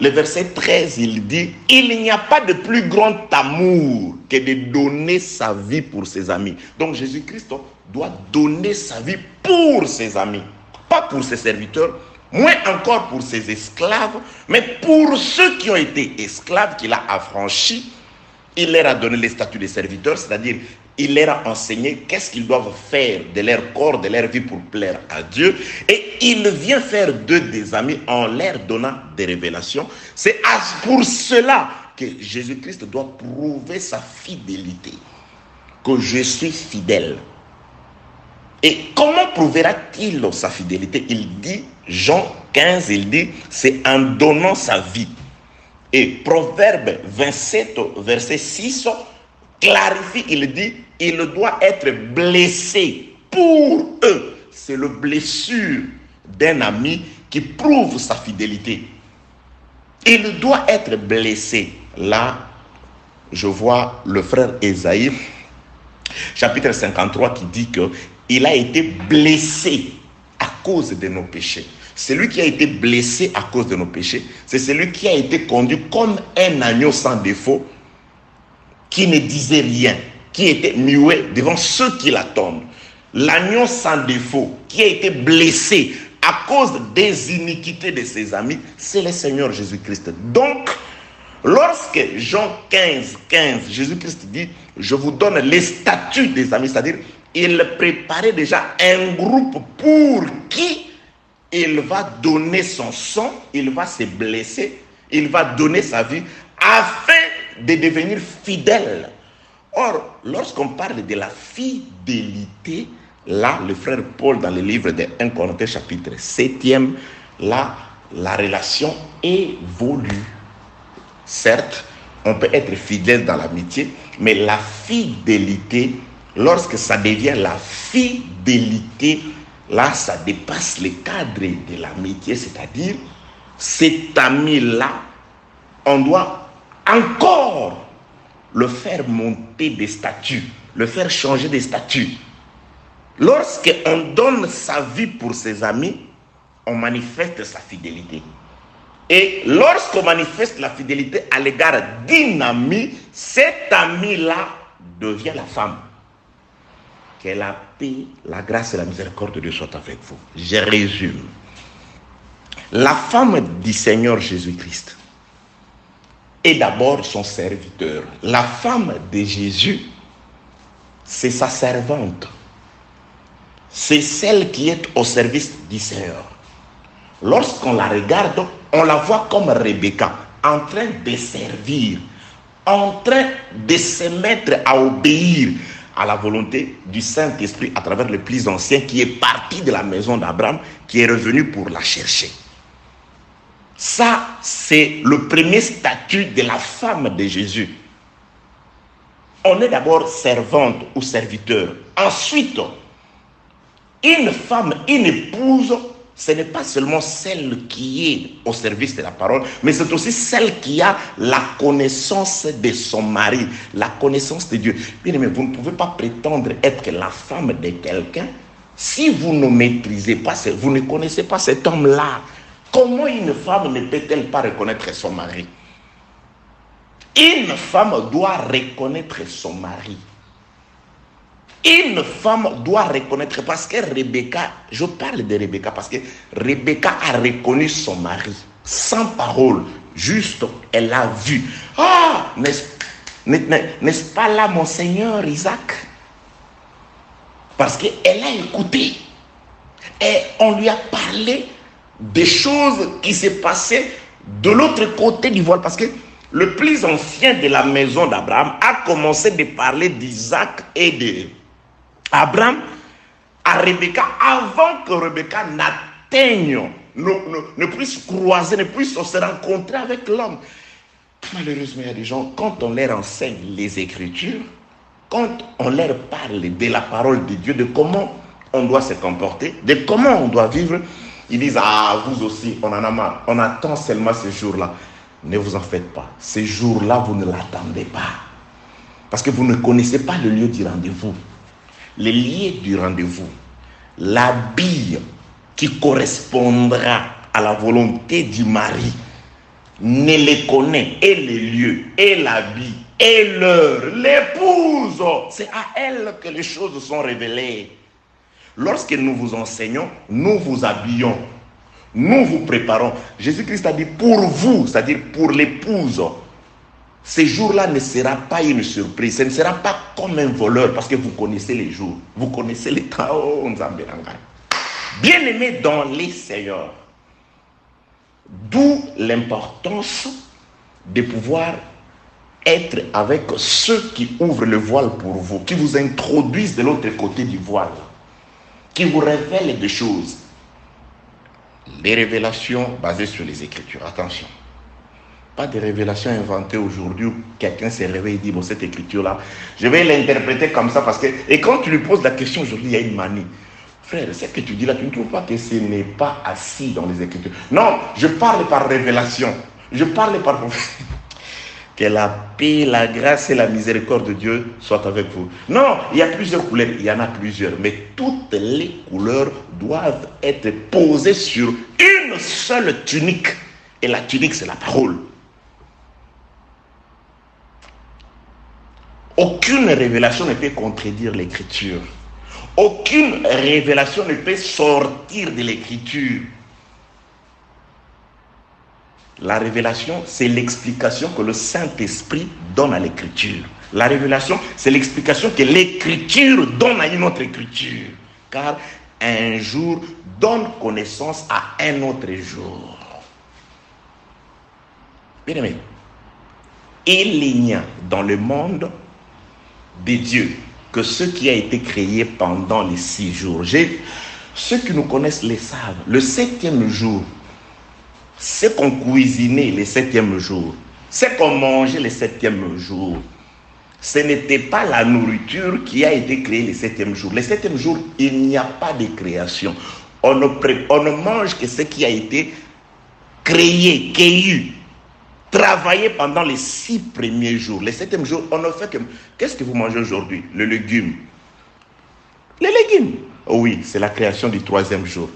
Le verset 13, il dit, il n'y a pas de plus grand amour que de donner sa vie pour ses amis. Donc Jésus-Christ doit donner sa vie pour ses amis, pas pour ses serviteurs, moins encore pour ses esclaves, mais pour ceux qui ont été esclaves, qu'il a affranchis. Il leur a donné les statuts de serviteurs, c'est-à-dire il leur a enseigné qu'est-ce qu'ils doivent faire de leur corps, de leur vie pour plaire à Dieu. Et il vient faire d'eux des amis en leur donnant des révélations. C'est pour cela que Jésus-Christ doit prouver sa fidélité, que je suis fidèle. Et comment prouvera-t-il sa fidélité? Il dit, Jean 15, il dit, c'est en donnant sa vie. Et Proverbe 27, verset 6, clarifie, il dit, il doit être blessé pour eux. C'est la blessure d'un ami qui prouve sa fidélité. Il doit être blessé. Là, je vois le frère Ésaïe, chapitre 53, qui dit qu'il a été blessé à cause de nos péchés. Celui qui a été blessé à cause de nos péchés, c'est celui qui a été conduit comme un agneau sans défaut, qui ne disait rien, qui était muet devant ceux qui l'attendent. L'agneau sans défaut, qui a été blessé à cause des iniquités de ses amis, c'est le Seigneur Jésus-Christ. Donc, lorsque Jean 15, 15, Jésus-Christ dit, je vous donne les statuts des amis, c'est-à-dire, il préparait déjà un groupe pour qui il va donner son sang, il va se blesser, il va donner sa vie afin de devenir fidèle. Or, lorsqu'on parle de la fidélité, là, le frère Paul, dans le livre de 1 Corinthiens, chapitre 7e, là, la relation évolue. Certes, on peut être fidèle dans l'amitié, mais la fidélité, lorsque ça devient la fidélité, là, ça dépasse le cadre de l'amitié, c'est-à-dire, cet ami-là, on doit encore le faire monter des statuts, le faire changer des statuts. Lorsqu'on donne sa vie pour ses amis, on manifeste sa fidélité. Et lorsqu'on manifeste la fidélité à l'égard d'un ami, cet ami-là devient la femme. Que la paix, la grâce et la miséricorde de Dieu soient avec vous. Je résume. La femme du Seigneur Jésus-Christ est d'abord son serviteur. La femme de Jésus, c'est sa servante. C'est celle qui est au service du Seigneur. Lorsqu'on la regarde, on la voit comme Rebecca, en train de servir, en train de se mettre à obéir à la volonté du Saint-Esprit à travers le plus ancien qui est parti de la maison d'Abraham, qui est revenu pour la chercher. Ça, c'est le premier statut de la femme de Jésus. On est d'abord servante ou serviteur. Ensuite, une femme, une épouse, ce n'est pas seulement celle qui est au service de la parole, mais c'est aussi celle qui a la connaissance de son mari, la connaissance de Dieu. Bien aimé, vous ne pouvez pas prétendre être la femme de quelqu'un si vous ne maîtrisez pas, vous ne connaissez pas cet homme-là. Comment une femme ne peut-elle pas reconnaître son mari? Une femme doit reconnaître son mari. Une femme doit reconnaître, parce que Rebecca, je parle de Rebecca, parce que Rebecca a reconnu son mari, sans parole, juste, elle a vu. Ah, n'est-ce pas là mon Seigneur Isaac? Parce qu'elle a écouté, et on lui a parlé des choses qui se passaient de l'autre côté du voile, parce que le plus ancien de la maison d'Abraham a commencé de parler d'Isaac et de Abraham à Rebecca avant que Rebecca n'atteigne, ne puisse croiser, ne puisse se rencontrer avec l'homme. Malheureusement, il y a des gens, quand on leur enseigne les Écritures, quand on leur parle de la parole de Dieu, de comment on doit se comporter, de comment on doit vivre, ils disent, ah, vous aussi, on en a marre, on attend seulement ce jour-là. Ne vous en faites pas, ce jour-là, vous ne l'attendez pas. Parce que vous ne connaissez pas le lieu du rendez-vous. Le lieu du rendez-vous, l'habit qui correspondra à la volonté du mari, ne les connaît, et les lieux, et la vie, et l'heure, l'épouse. C'est à elle que les choses sont révélées. Lorsque nous vous enseignons, nous vous habillons, nous vous préparons. Jésus-Christ a dit pour vous, c'est-à-dire pour l'épouse. Ce jour-là ne sera pas une surprise, ce ne sera pas comme un voleur, parce que vous connaissez les jours, vous connaissez les temps. Oh, bien-aimés dans les Seigneurs, d'où l'importance de pouvoir être avec ceux qui ouvrent le voile pour vous, qui vous introduisent de l'autre côté du voile, qui vous révèlent des choses. Les révélations basées sur les Écritures, attention. Pas de révélations inventées aujourd'hui où quelqu'un s'est réveillé et dit, bon, cette écriture-là, je vais l'interpréter comme ça parce que... Et quand tu lui poses la question aujourd'hui, il y a une manie. Frère, ce que tu dis là, tu ne trouves pas que ce n'est pas assis dans les Écritures? Non, je parle par révélation. Je parle par... Que la paix, la grâce et la miséricorde de Dieu soient avec vous. Non, il y a plusieurs couleurs, il y en a plusieurs, mais toutes les couleurs doivent être posées sur une seule tunique. Et la tunique, c'est la parole. Aucune révélation ne peut contredire l'écriture. Aucune révélation ne peut sortir de l'écriture. La révélation, c'est l'explication que le Saint-Esprit donne à l'écriture. La révélation, c'est l'explication que l'écriture donne à une autre écriture. Car un jour donne connaissance à un autre jour. Bien aimé, il n'y a dans le monde de Dieu que ce qui a été créé pendant les 6 jours. Ceux qui nous connaissent le savent. Le 7e jour, ce qu'on cuisinait le 7e jour, ce qu'on mangeait le 7e jour, ce n'était pas la nourriture qui a été créée le 7e jour. Le 7e jour, il n'y a pas de création. On ne mange que ce qui a été créé, cueilli, travaillé pendant les 6 premiers jours. Le 7e jour, on ne fait que... Qu'est-ce que vous mangez aujourd'hui? Le légume. Les légumes. Oh oui, c'est la création du 3e jour.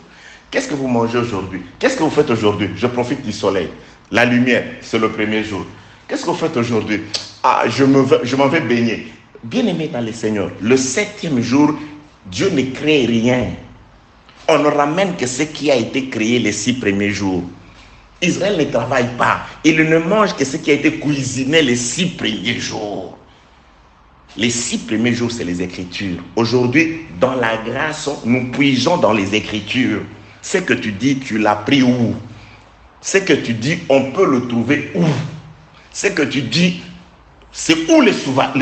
Qu'est-ce que vous mangez aujourd'hui? Qu'est-ce que vous faites aujourd'hui? Je profite du soleil. La lumière, c'est le 1er jour. Qu'est-ce que vous faites aujourd'hui? Ah, je m'en vais baigner. Bien-aimé dans le Seigneur, le 7e jour, Dieu ne crée rien. On ne ramène que ce qui a été créé les 6 premiers jours. Israël ne travaille pas. Il ne mange que ce qui a été cuisiné les 6 premiers jours. Les 6 premiers jours, c'est les Écritures. Aujourd'hui, dans la grâce, nous puisons dans les Écritures. Ce que tu dis, tu l'as pris où? Ce que tu dis, on peut le trouver où? Ce que tu dis, c'est où les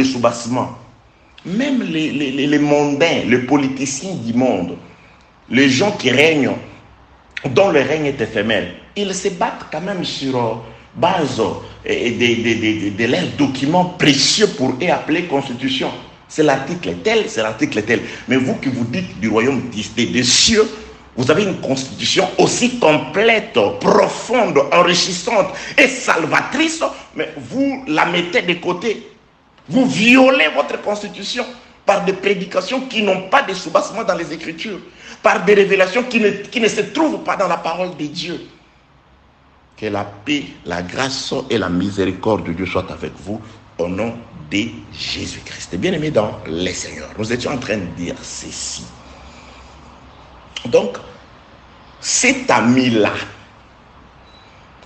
soubassements? Même les mondains, les politiciens du monde, les gens qui règnent, dont le règne est éphémère, ils se battent quand même sur base de leurs documents précieux pour eux appelés constitution. C'est l'article tel, c'est l'article tel. Mais vous qui vous dites du royaume des cieux, vous avez une constitution aussi complète, profonde, enrichissante et salvatrice, mais vous la mettez de côté. Vous violez votre constitution par des prédications qui n'ont pas de soubassement dans les Écritures, par des révélations qui ne se trouvent pas dans la parole de Dieu. Que la paix, la grâce et la miséricorde de Dieu soient avec vous au nom de Jésus-Christ. Bien-aimés dans les Seigneurs, nous étions en train de dire ceci. Donc, cet ami-là,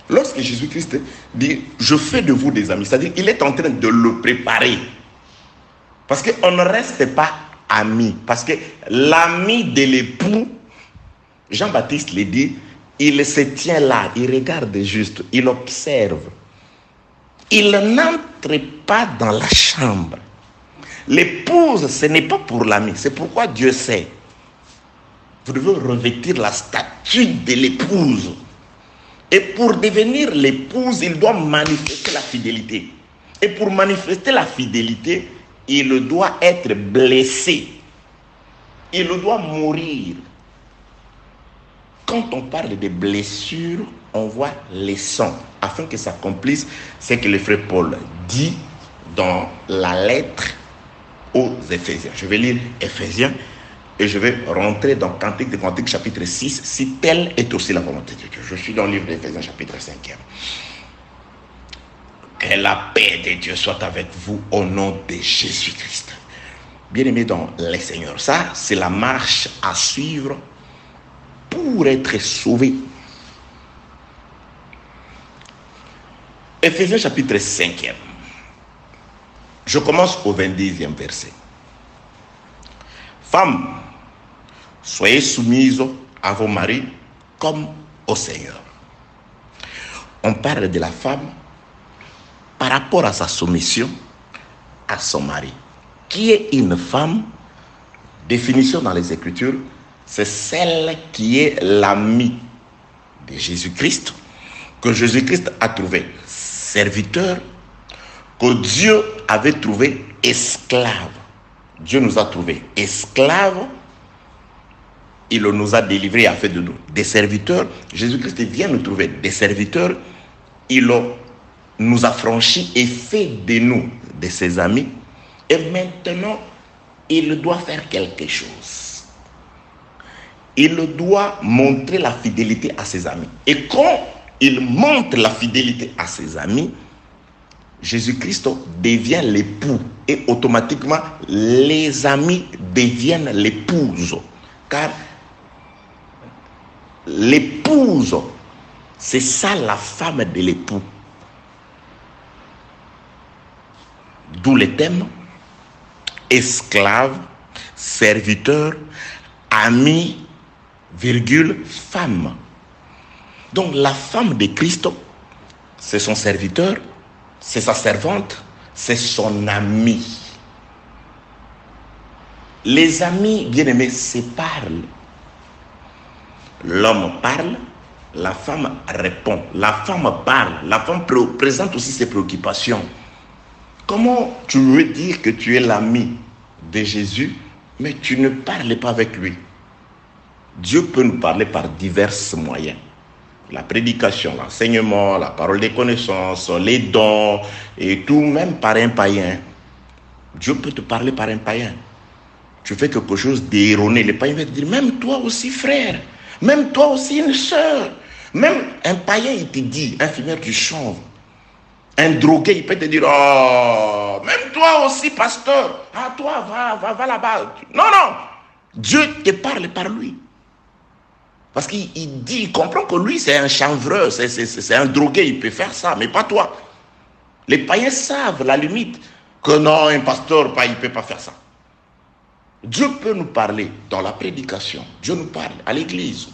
lorsque Jésus-Christ dit « Je fais de vous des amis », c'est-à-dire qu'il est en train de le préparer. Parce qu'on ne reste pas amis. Parce que l'ami de l'époux, Jean-Baptiste le dit, il se tient là, il regarde juste, il observe. Il n'entre pas dans la chambre. L'épouse, ce n'est pas pour l'ami, c'est pourquoi Dieu sait. Vous devez revêtir la statue de l'épouse. Et pour devenir l'épouse, il doit manifester la fidélité. Et pour manifester la fidélité, il doit être blessé. Il doit mourir. Quand on parle de blessures, on voit les sangs, afin que s'accomplisse ce que le frère Paul dit dans la lettre aux Éphésiens. Je vais lire Éphésiens et je vais rentrer dans Cantique des Cantiques chapitre 6, si telle est aussi la volonté de Dieu. Je suis dans le livre d'Éphésiens chapitre 5. Que la paix de Dieu soit avec vous au nom de Jésus-Christ. Bien-aimés dans les Seigneurs, ça, c'est la marche à suivre pour être sauvé. Éphésiens chapitre 5. Je commence au 22e verset. Femmes, soyez soumises à vos maris comme au Seigneur. On parle de la femme par rapport à sa soumission à son mari. Qui est une femme? Définition dans les Écritures, c'est celle qui est l'amie de Jésus-Christ, que Jésus-Christ a trouvé serviteur, que Dieu avait trouvé esclave. Dieu nous a trouvé esclaves, il nous a délivrés et a fait de nous des serviteurs. Jésus-Christ vient nous trouver des serviteurs, il nous a franchis et fait de nous de ses amis. Et maintenant, il doit faire quelque chose. Il doit montrer la fidélité à ses amis. Et quand il montre la fidélité à ses amis, Jésus-Christ devient l'époux. Et automatiquement, les amis deviennent l'épouse. Car l'épouse, c'est ça la femme de l'époux. D'où les thèmes esclave, serviteur, ami, virgule, femme. Donc la femme de Christ, c'est son serviteur, c'est sa servante, c'est son ami. Les amis, bien-aimés, se parlent. L'homme parle, la femme répond. La femme parle, la femme présente aussi ses préoccupations. Comment tu veux dire que tu es l'ami de Jésus, mais tu ne parles pas avec lui? Dieu peut nous parler par divers moyens. La prédication, l'enseignement, la parole des connaissances, les dons et tout, même par un païen. Dieu peut te parler par un païen. Tu fais quelque chose d'erroné, le païen va te dire, même toi aussi frère, même toi aussi une sœur. Même un païen, il te dit, infirmière du chanvre. Un drogué, il peut te dire, oh, même toi aussi, pasteur, ah, toi, va là-bas. Non, non, Dieu te parle par lui. Parce qu'il dit, il comprend que lui, c'est un chanvreur, c'est un drogué, il peut faire ça, mais pas toi. Les païens savent la limite, que non, un pasteur, il ne peut pas faire ça. Dieu peut nous parler dans la prédication, Dieu nous parle à l'église,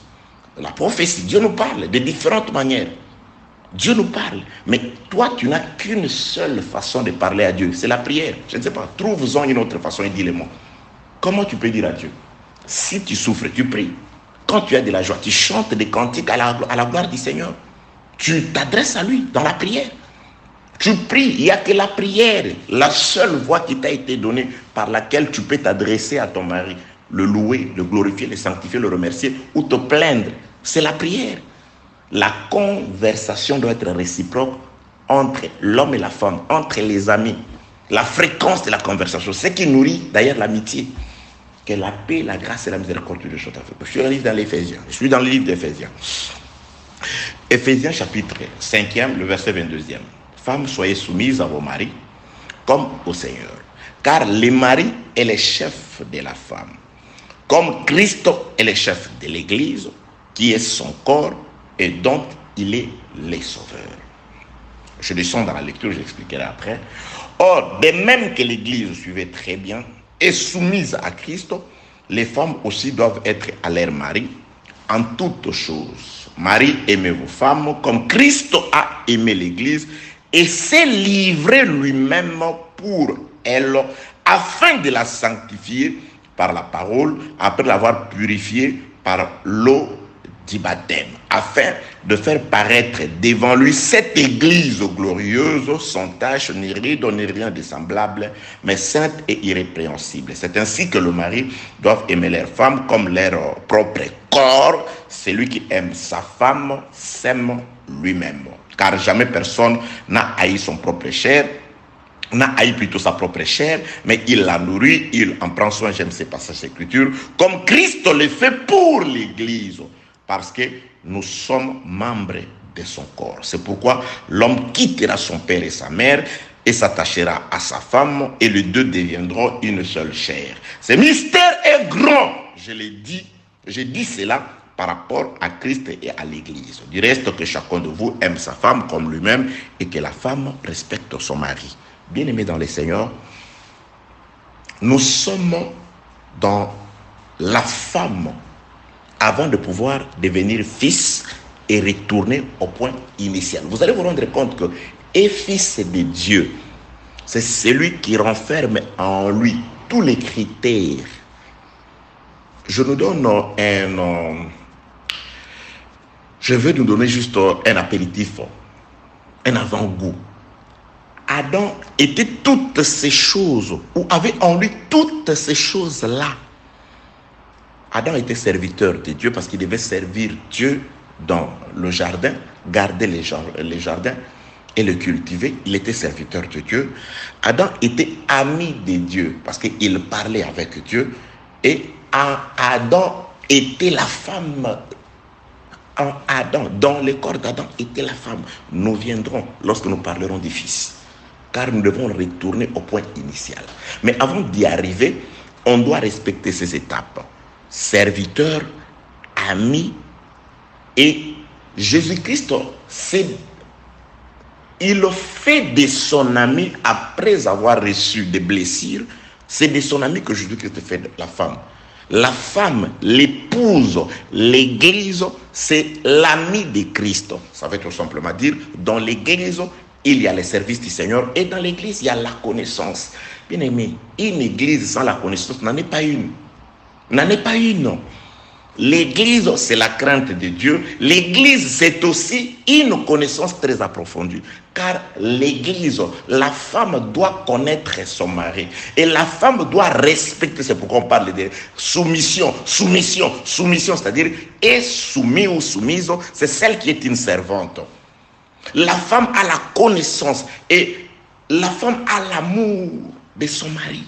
la prophétie, Dieu nous parle de différentes manières. Dieu nous parle, mais toi, tu n'as qu'une seule façon de parler à Dieu, c'est la prière. Je ne sais pas, trouve-en une autre façon et dis-le-moi. Comment tu peux dire à Dieu? Si tu souffres, tu pries. Quand tu as de la joie, tu chantes des cantiques à la gloire du Seigneur. Tu t'adresses à lui dans la prière. Tu pries, il n'y a que la prière, la seule voie qui t'a été donnée par laquelle tu peux t'adresser à ton mari, le louer, le glorifier, le sanctifier, le remercier ou te plaindre. C'est la prière. La conversation doit être réciproque entre l'homme et la femme, entre les amis. La fréquence de la conversation, c'est ce qui nourrit d'ailleurs l'amitié. Que la paix, la grâce et la miséricorde de Dieu soient avec vous. Je suis dans le livre d'Éphésiens. Je suis dans le livre d'Éphésiens. Éphésiens chapitre 5e, le verset 22e. Femmes, soyez soumises à vos maris comme au Seigneur. Car le mari est le chef de la femme. Comme Christ est le chef de l'Église, qui est son corps et dont il est le sauveur. Je descends dans la lecture, j'expliquerai après. Or, de même que l'Église suivait très bien, et soumise à Christ, les femmes aussi doivent être à leur mari en toutes choses. Marie, aimez vos femmes comme Christ a aimé l'Église et s'est livré lui-même pour elle afin de la sanctifier par la parole, après l'avoir purifiée par l'eau du baptême, afin de faire paraître devant lui cette église glorieuse, sans tache, ni ride, ni rien de semblable, mais sainte et irrépréhensible. C'est ainsi que le mari doit aimer leur femme comme leur propre corps. Celui qui aime sa femme s'aime lui-même. Car jamais personne n'a haï son propre chair, n'a haï plutôt sa propre chair, mais il la nourrit, il en prend soin, j'aime ces passages d'écriture, comme Christ le fait pour l'église. Parce que nous sommes membres de son corps. C'est pourquoi l'homme quittera son père et sa mère et s'attachera à sa femme et les deux deviendront une seule chair. Ce mystère est grand. J'ai dit cela par rapport à Christ et à l'Église. Du reste, que chacun de vous aime sa femme comme lui-même et que la femme respecte son mari. Bien-aimés dans le Seigneur, nous sommes dans la femme avant de pouvoir devenir fils et retourner au point initial. Vous allez vous rendre compte que et fils de Dieu, c'est celui qui renferme en lui tous les critères. Je nous donne je vais nous donner juste un apéritif, un avant-goût. Adam était toutes ces choses, ou avait en lui toutes ces choses-là. Adam était serviteur de Dieu parce qu'il devait servir Dieu dans le jardin, garder les jardins et le cultiver. Il était serviteur de Dieu. Adam était ami de Dieu parce qu'il parlait avec Dieu. Et Adam était la femme. En Adam, dans le corps d'Adam était la femme. Nous viendrons lorsque nous parlerons des fils. Car nous devons retourner au point initial. Mais avant d'y arriver, on doit respecter ces étapes. Serviteur, ami, et Jésus-Christ, il fait de son ami après avoir reçu des blessures. C'est de son ami que Jésus-Christ fait de la femme. La femme, l'épouse, l'église, c'est l'ami de Christ. Ça veut tout simplement dire, dans l'église, il y a le service du Seigneur et dans l'église, il y a la connaissance. Bien aimé, une église sans la connaissance n'en est pas une. N'en est pas une. L'église, c'est la crainte de Dieu. L'église, c'est aussi une connaissance très approfondie. Car l'église, la femme doit connaître son mari. Et la femme doit respecter, c'est pourquoi on parle de soumission, c'est-à-dire est soumise ou soumise, c'est celle qui est une servante. La femme a la connaissance et la femme a l'amour de son mari.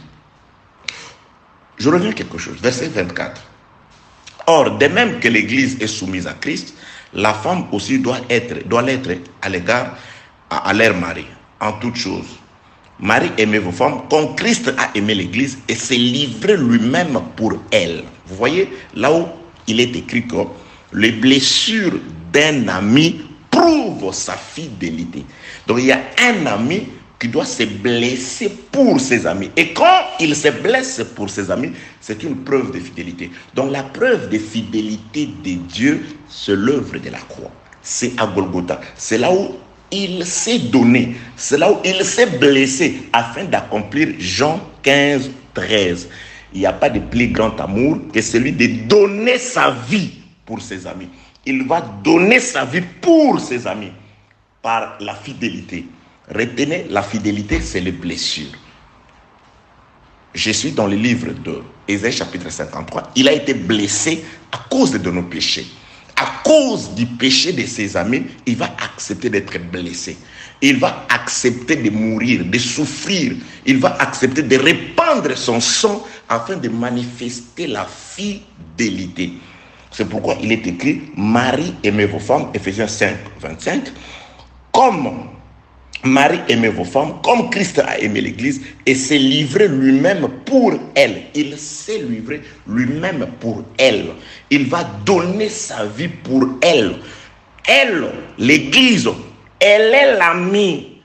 Je reviens à quelque chose, verset 24. Or, de même que l'Église est soumise à Christ, la femme aussi doit l'être à l'égard à leur mari, en toutes choses. Marie, aimez vos femmes, comme Christ a aimé l'Église et s'est livré lui-même pour elle. Vous voyez, là où il est écrit que les blessures d'un ami prouvent sa fidélité. Donc, il y a un ami qui doit se blesser pour ses amis. Et quand il se blesse pour ses amis, c'est une preuve de fidélité. Donc la preuve de fidélité de Dieu, c'est l'œuvre de la croix. C'est à Golgotha. C'est là où il s'est donné. C'est là où il s'est blessé afin d'accomplir Jean 15, 13. Il n'y a pas de plus grand amour que celui de donner sa vie pour ses amis. Il va donner sa vie pour ses amis par la fidélité. Retenez, la fidélité, c'est les blessures. Je suis dans le livre de Ésaïe chapitre 53. Il a été blessé à cause de nos péchés. À cause du péché de ses amis, il va accepter d'être blessé. Il va accepter de mourir, de souffrir. Il va accepter de répandre son sang afin de manifester la fidélité. C'est pourquoi il est écrit, Marie, aimez vos femmes, Ephésiens 5, 25, comme Marie, aimez vos femmes, comme Christ a aimé l'Église et s'est livré lui-même pour elle. Il s'est livré lui-même pour elle. Il va donner sa vie pour elle. Elle, l'Église, elle est l'amie.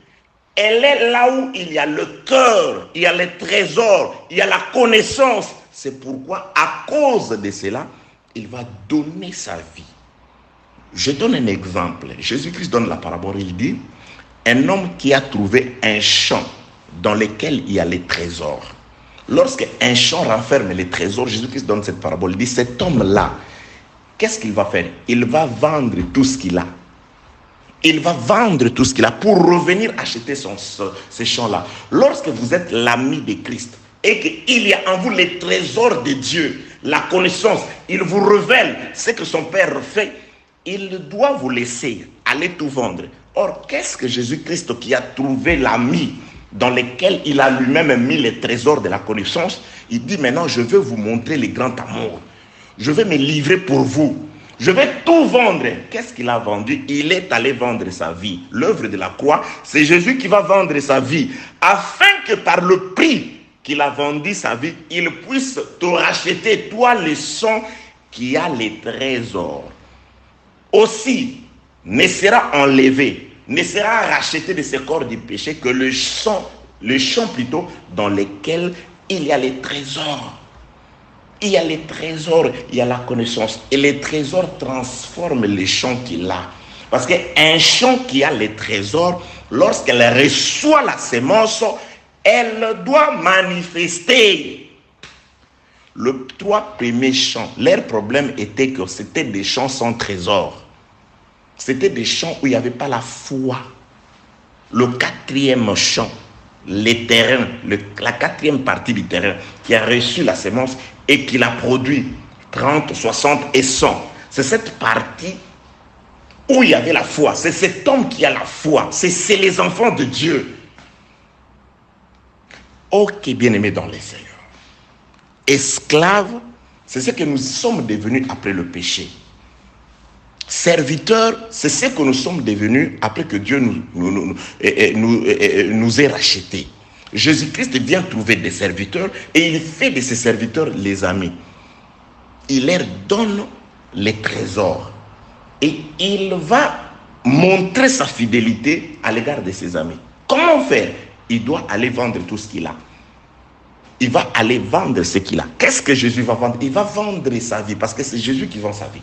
Elle est là où il y a le cœur, il y a le trésor, il y a la connaissance. C'est pourquoi, à cause de cela, il va donner sa vie. Je donne un exemple. Jésus-Christ donne la parabole, il dit, un homme qui a trouvé un champ dans lequel il y a les trésors. Lorsque un champ renferme les trésors, Jésus-Christ donne cette parabole. Il dit, cet homme-là, qu'est-ce qu'il va faire? Il va vendre tout ce qu'il a. Il va vendre tout ce qu'il a pour revenir acheter ce champ-là. Lorsque vous êtes l'ami de Christ et qu'il y a en vous les trésors de Dieu, la connaissance, il vous révèle ce que son Père fait, il doit vous laisser aller tout vendre. Or, qu'est-ce que Jésus-Christ qui a trouvé l'ami dans lequel il a lui-même mis les trésors de la connaissance, il dit maintenant, je veux vous montrer le grand amour. Je vais me livrer pour vous. Je vais tout vendre. Qu'est-ce qu'il a vendu? Il est allé vendre sa vie. L'œuvre de la croix, c'est Jésus qui va vendre sa vie, afin que par le prix qu'il a vendu sa vie, il puisse te racheter, toi le sang qui a les trésors. Aussi, ne sera enlevé, ne sera racheté de ce corps du péché que le champ plutôt, dans lequel il y a les trésors. Il y a les trésors, il y a la connaissance. Et les trésors transforment les champs qu'il a. Parce qu'un champ qui a les trésors, lorsqu'elle reçoit la sémence, elle doit manifester. Les 3 premiers champs, leur problème était que c'était des champs sans trésor. C'était des champs où il n'y avait pas la foi. Le 4e champ, les terrains, la 4e partie du terrain qui a reçu la sémence et qui l'a produit 30, 60 et 100. C'est cette partie où il y avait la foi. C'est cet homme qui a la foi. C'est les enfants de Dieu. Ok, bien-aimés dans les Seigneurs. Esclaves, c'est ce que nous sommes devenus après le péché. Serviteurs, c'est ce que nous sommes devenus après que Dieu nous ait rachetés. Jésus-Christ vient trouver des serviteurs et il fait de ces serviteurs les amis. Il leur donne les trésors et il va montrer sa fidélité à l'égard de ses amis. Comment faire? Il doit aller vendre tout ce qu'il a. Il va aller vendre ce qu'il a. Qu'est-ce que Jésus va vendre? Il va vendre sa vie parce que c'est Jésus qui vend sa vie.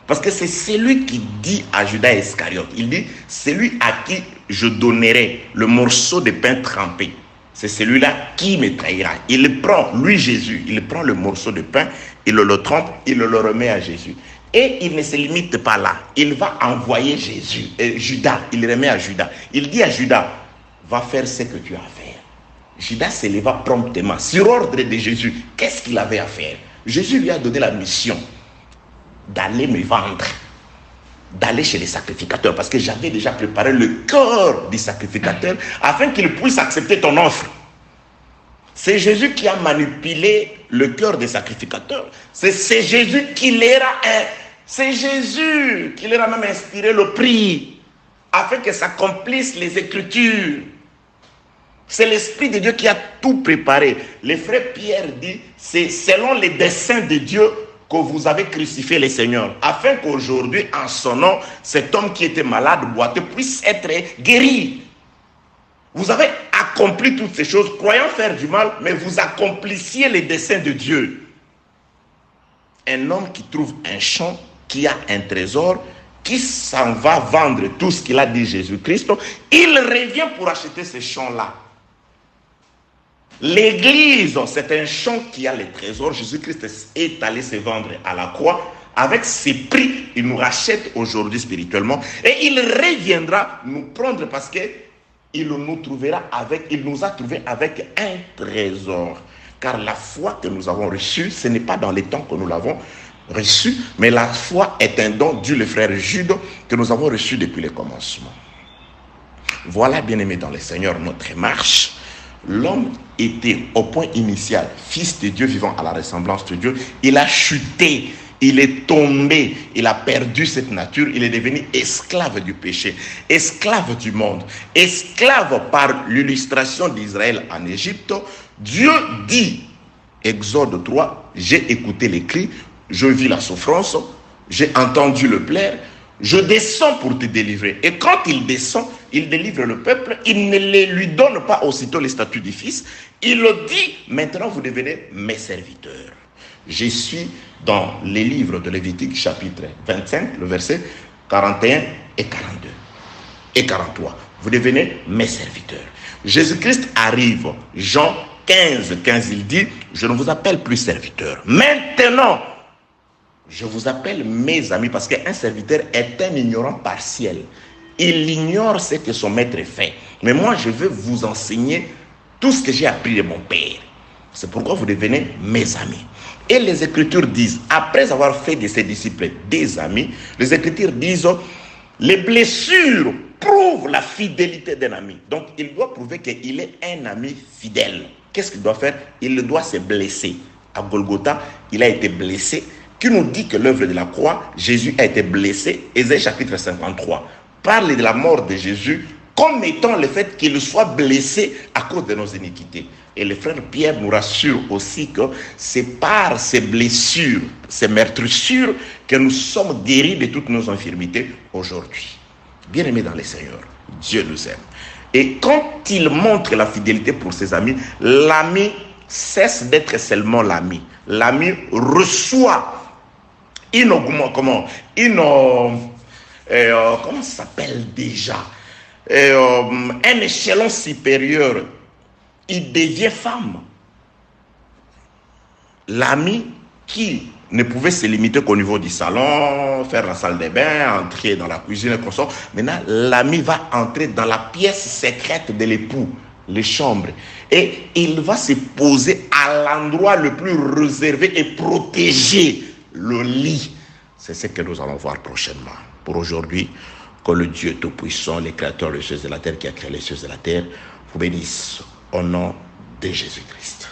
Parce que c'est celui qui dit à Judas Iscariote, il dit, celui à qui je donnerai le morceau de pain trempé, c'est celui-là qui me trahira. Il prend, lui Jésus, il prend le morceau de pain, il le trempe, il le remet à Jésus. Et il ne se limite pas là. Il va envoyer Judas, il remet à Judas. Il dit à Judas, va faire ce que tu as à faire. Judas se leva promptement, sur ordre de Jésus. Qu'est-ce qu'il avait à faire? Jésus lui a donné la mission d'aller me vendre, d'aller chez les sacrificateurs, parce que j'avais déjà préparé le cœur du sacrificateur afin qu'il puisse accepter ton offre. C'est Jésus qui a manipulé le cœur des sacrificateurs. C'est Jésus qui leur a même inspiré le prix afin que s'accomplissent les Écritures. C'est l'Esprit de Dieu qui a tout préparé. Le frère Pierre dit, c'est selon les desseins de Dieu que vous avez crucifié le Seigneur, afin qu'aujourd'hui, en son nom, cet homme qui était malade, boiteux, puisse être guéri. Vous avez accompli toutes ces choses, croyant faire du mal, mais vous accomplissiez les desseins de Dieu. Un homme qui trouve un champ, qui a un trésor, qui s'en va vendre tout ce qu'il a dit Jésus-Christ, il revient pour acheter ce champ-là. L'église, c'est un champ qui a les trésors. Jésus-Christ est allé se vendre à la croix. Avec ses prix, il nous rachète aujourd'hui spirituellement. Et il reviendra nous prendre parce qu'il nous a trouvés avec un trésor. Car la foi que nous avons reçue, ce n'est pas dans les temps que nous l'avons reçue, mais la foi est un don dû le frère Jude que nous avons reçu depuis le commencement. Voilà, bien-aimés dans le Seigneur, notre marche. L'homme était au point initial, fils de Dieu vivant à la ressemblance de Dieu. Il a chuté, il est tombé, il a perdu cette nature, il est devenu esclave du péché, esclave du monde, esclave par l'illustration d'Israël en Égypte. Dieu dit, Exode 3, j'ai écouté les cris, je vis la souffrance, j'ai entendu le plaire, je descends pour te délivrer. Et quand il descend, il délivre le peuple, il ne lui donne pas aussitôt les statuts du fils, il le dit, maintenant vous devenez mes serviteurs. Je suis dans les livres de Lévitique chapitre 25, le verset 41 et 42 et 43. Vous devenez mes serviteurs. Jésus-Christ arrive, Jean 15, il dit, je ne vous appelle plus serviteur. Maintenant, je vous appelle mes amis, parce qu'un serviteur est un ignorant partiel. Il ignore ce que son maître fait. Mais moi, je veux vous enseigner tout ce que j'ai appris de mon Père. C'est pourquoi vous devenez mes amis. Et les Écritures disent, après avoir fait de ses disciples des amis, les Écritures disent, les blessures prouvent la fidélité d'un ami. Donc, il doit prouver qu'il est un ami fidèle. Qu'est-ce qu'il doit faire? Il doit se blesser. À Golgotha, il a été blessé. qui nous dit que l'œuvre de la croix, Jésus a été blessé. Ésaïe chapitre 53 parle de la mort de Jésus comme étant le fait qu'il soit blessé à cause de nos iniquités. Et le frère Pierre nous rassure aussi que c'est par ces blessures, ces meurtrissures, que nous sommes guéris de toutes nos infirmités aujourd'hui. Bien-aimés dans le Seigneur, Dieu nous aime. Et quand il montre la fidélité pour ses amis, l'ami cesse d'être seulement l'ami. L'ami reçoit comment ça s'appelle déjà un échelon supérieur. Il devient femme. L'ami qui ne pouvait se limiter qu'au niveau du salon, faire la salle de bain, entrer dans la cuisine et consort. Maintenant, l'ami va entrer dans la pièce secrète de l'époux, les chambres. Et il va se poser à l'endroit le plus réservé et protégé, le lit. C'est ce que nous allons voir prochainement. Pour aujourd'hui, que le Dieu Tout-Puissant, le Créateur des cieux et de la terre, qui a créé les cieux et la terre, vous bénisse au nom de Jésus-Christ.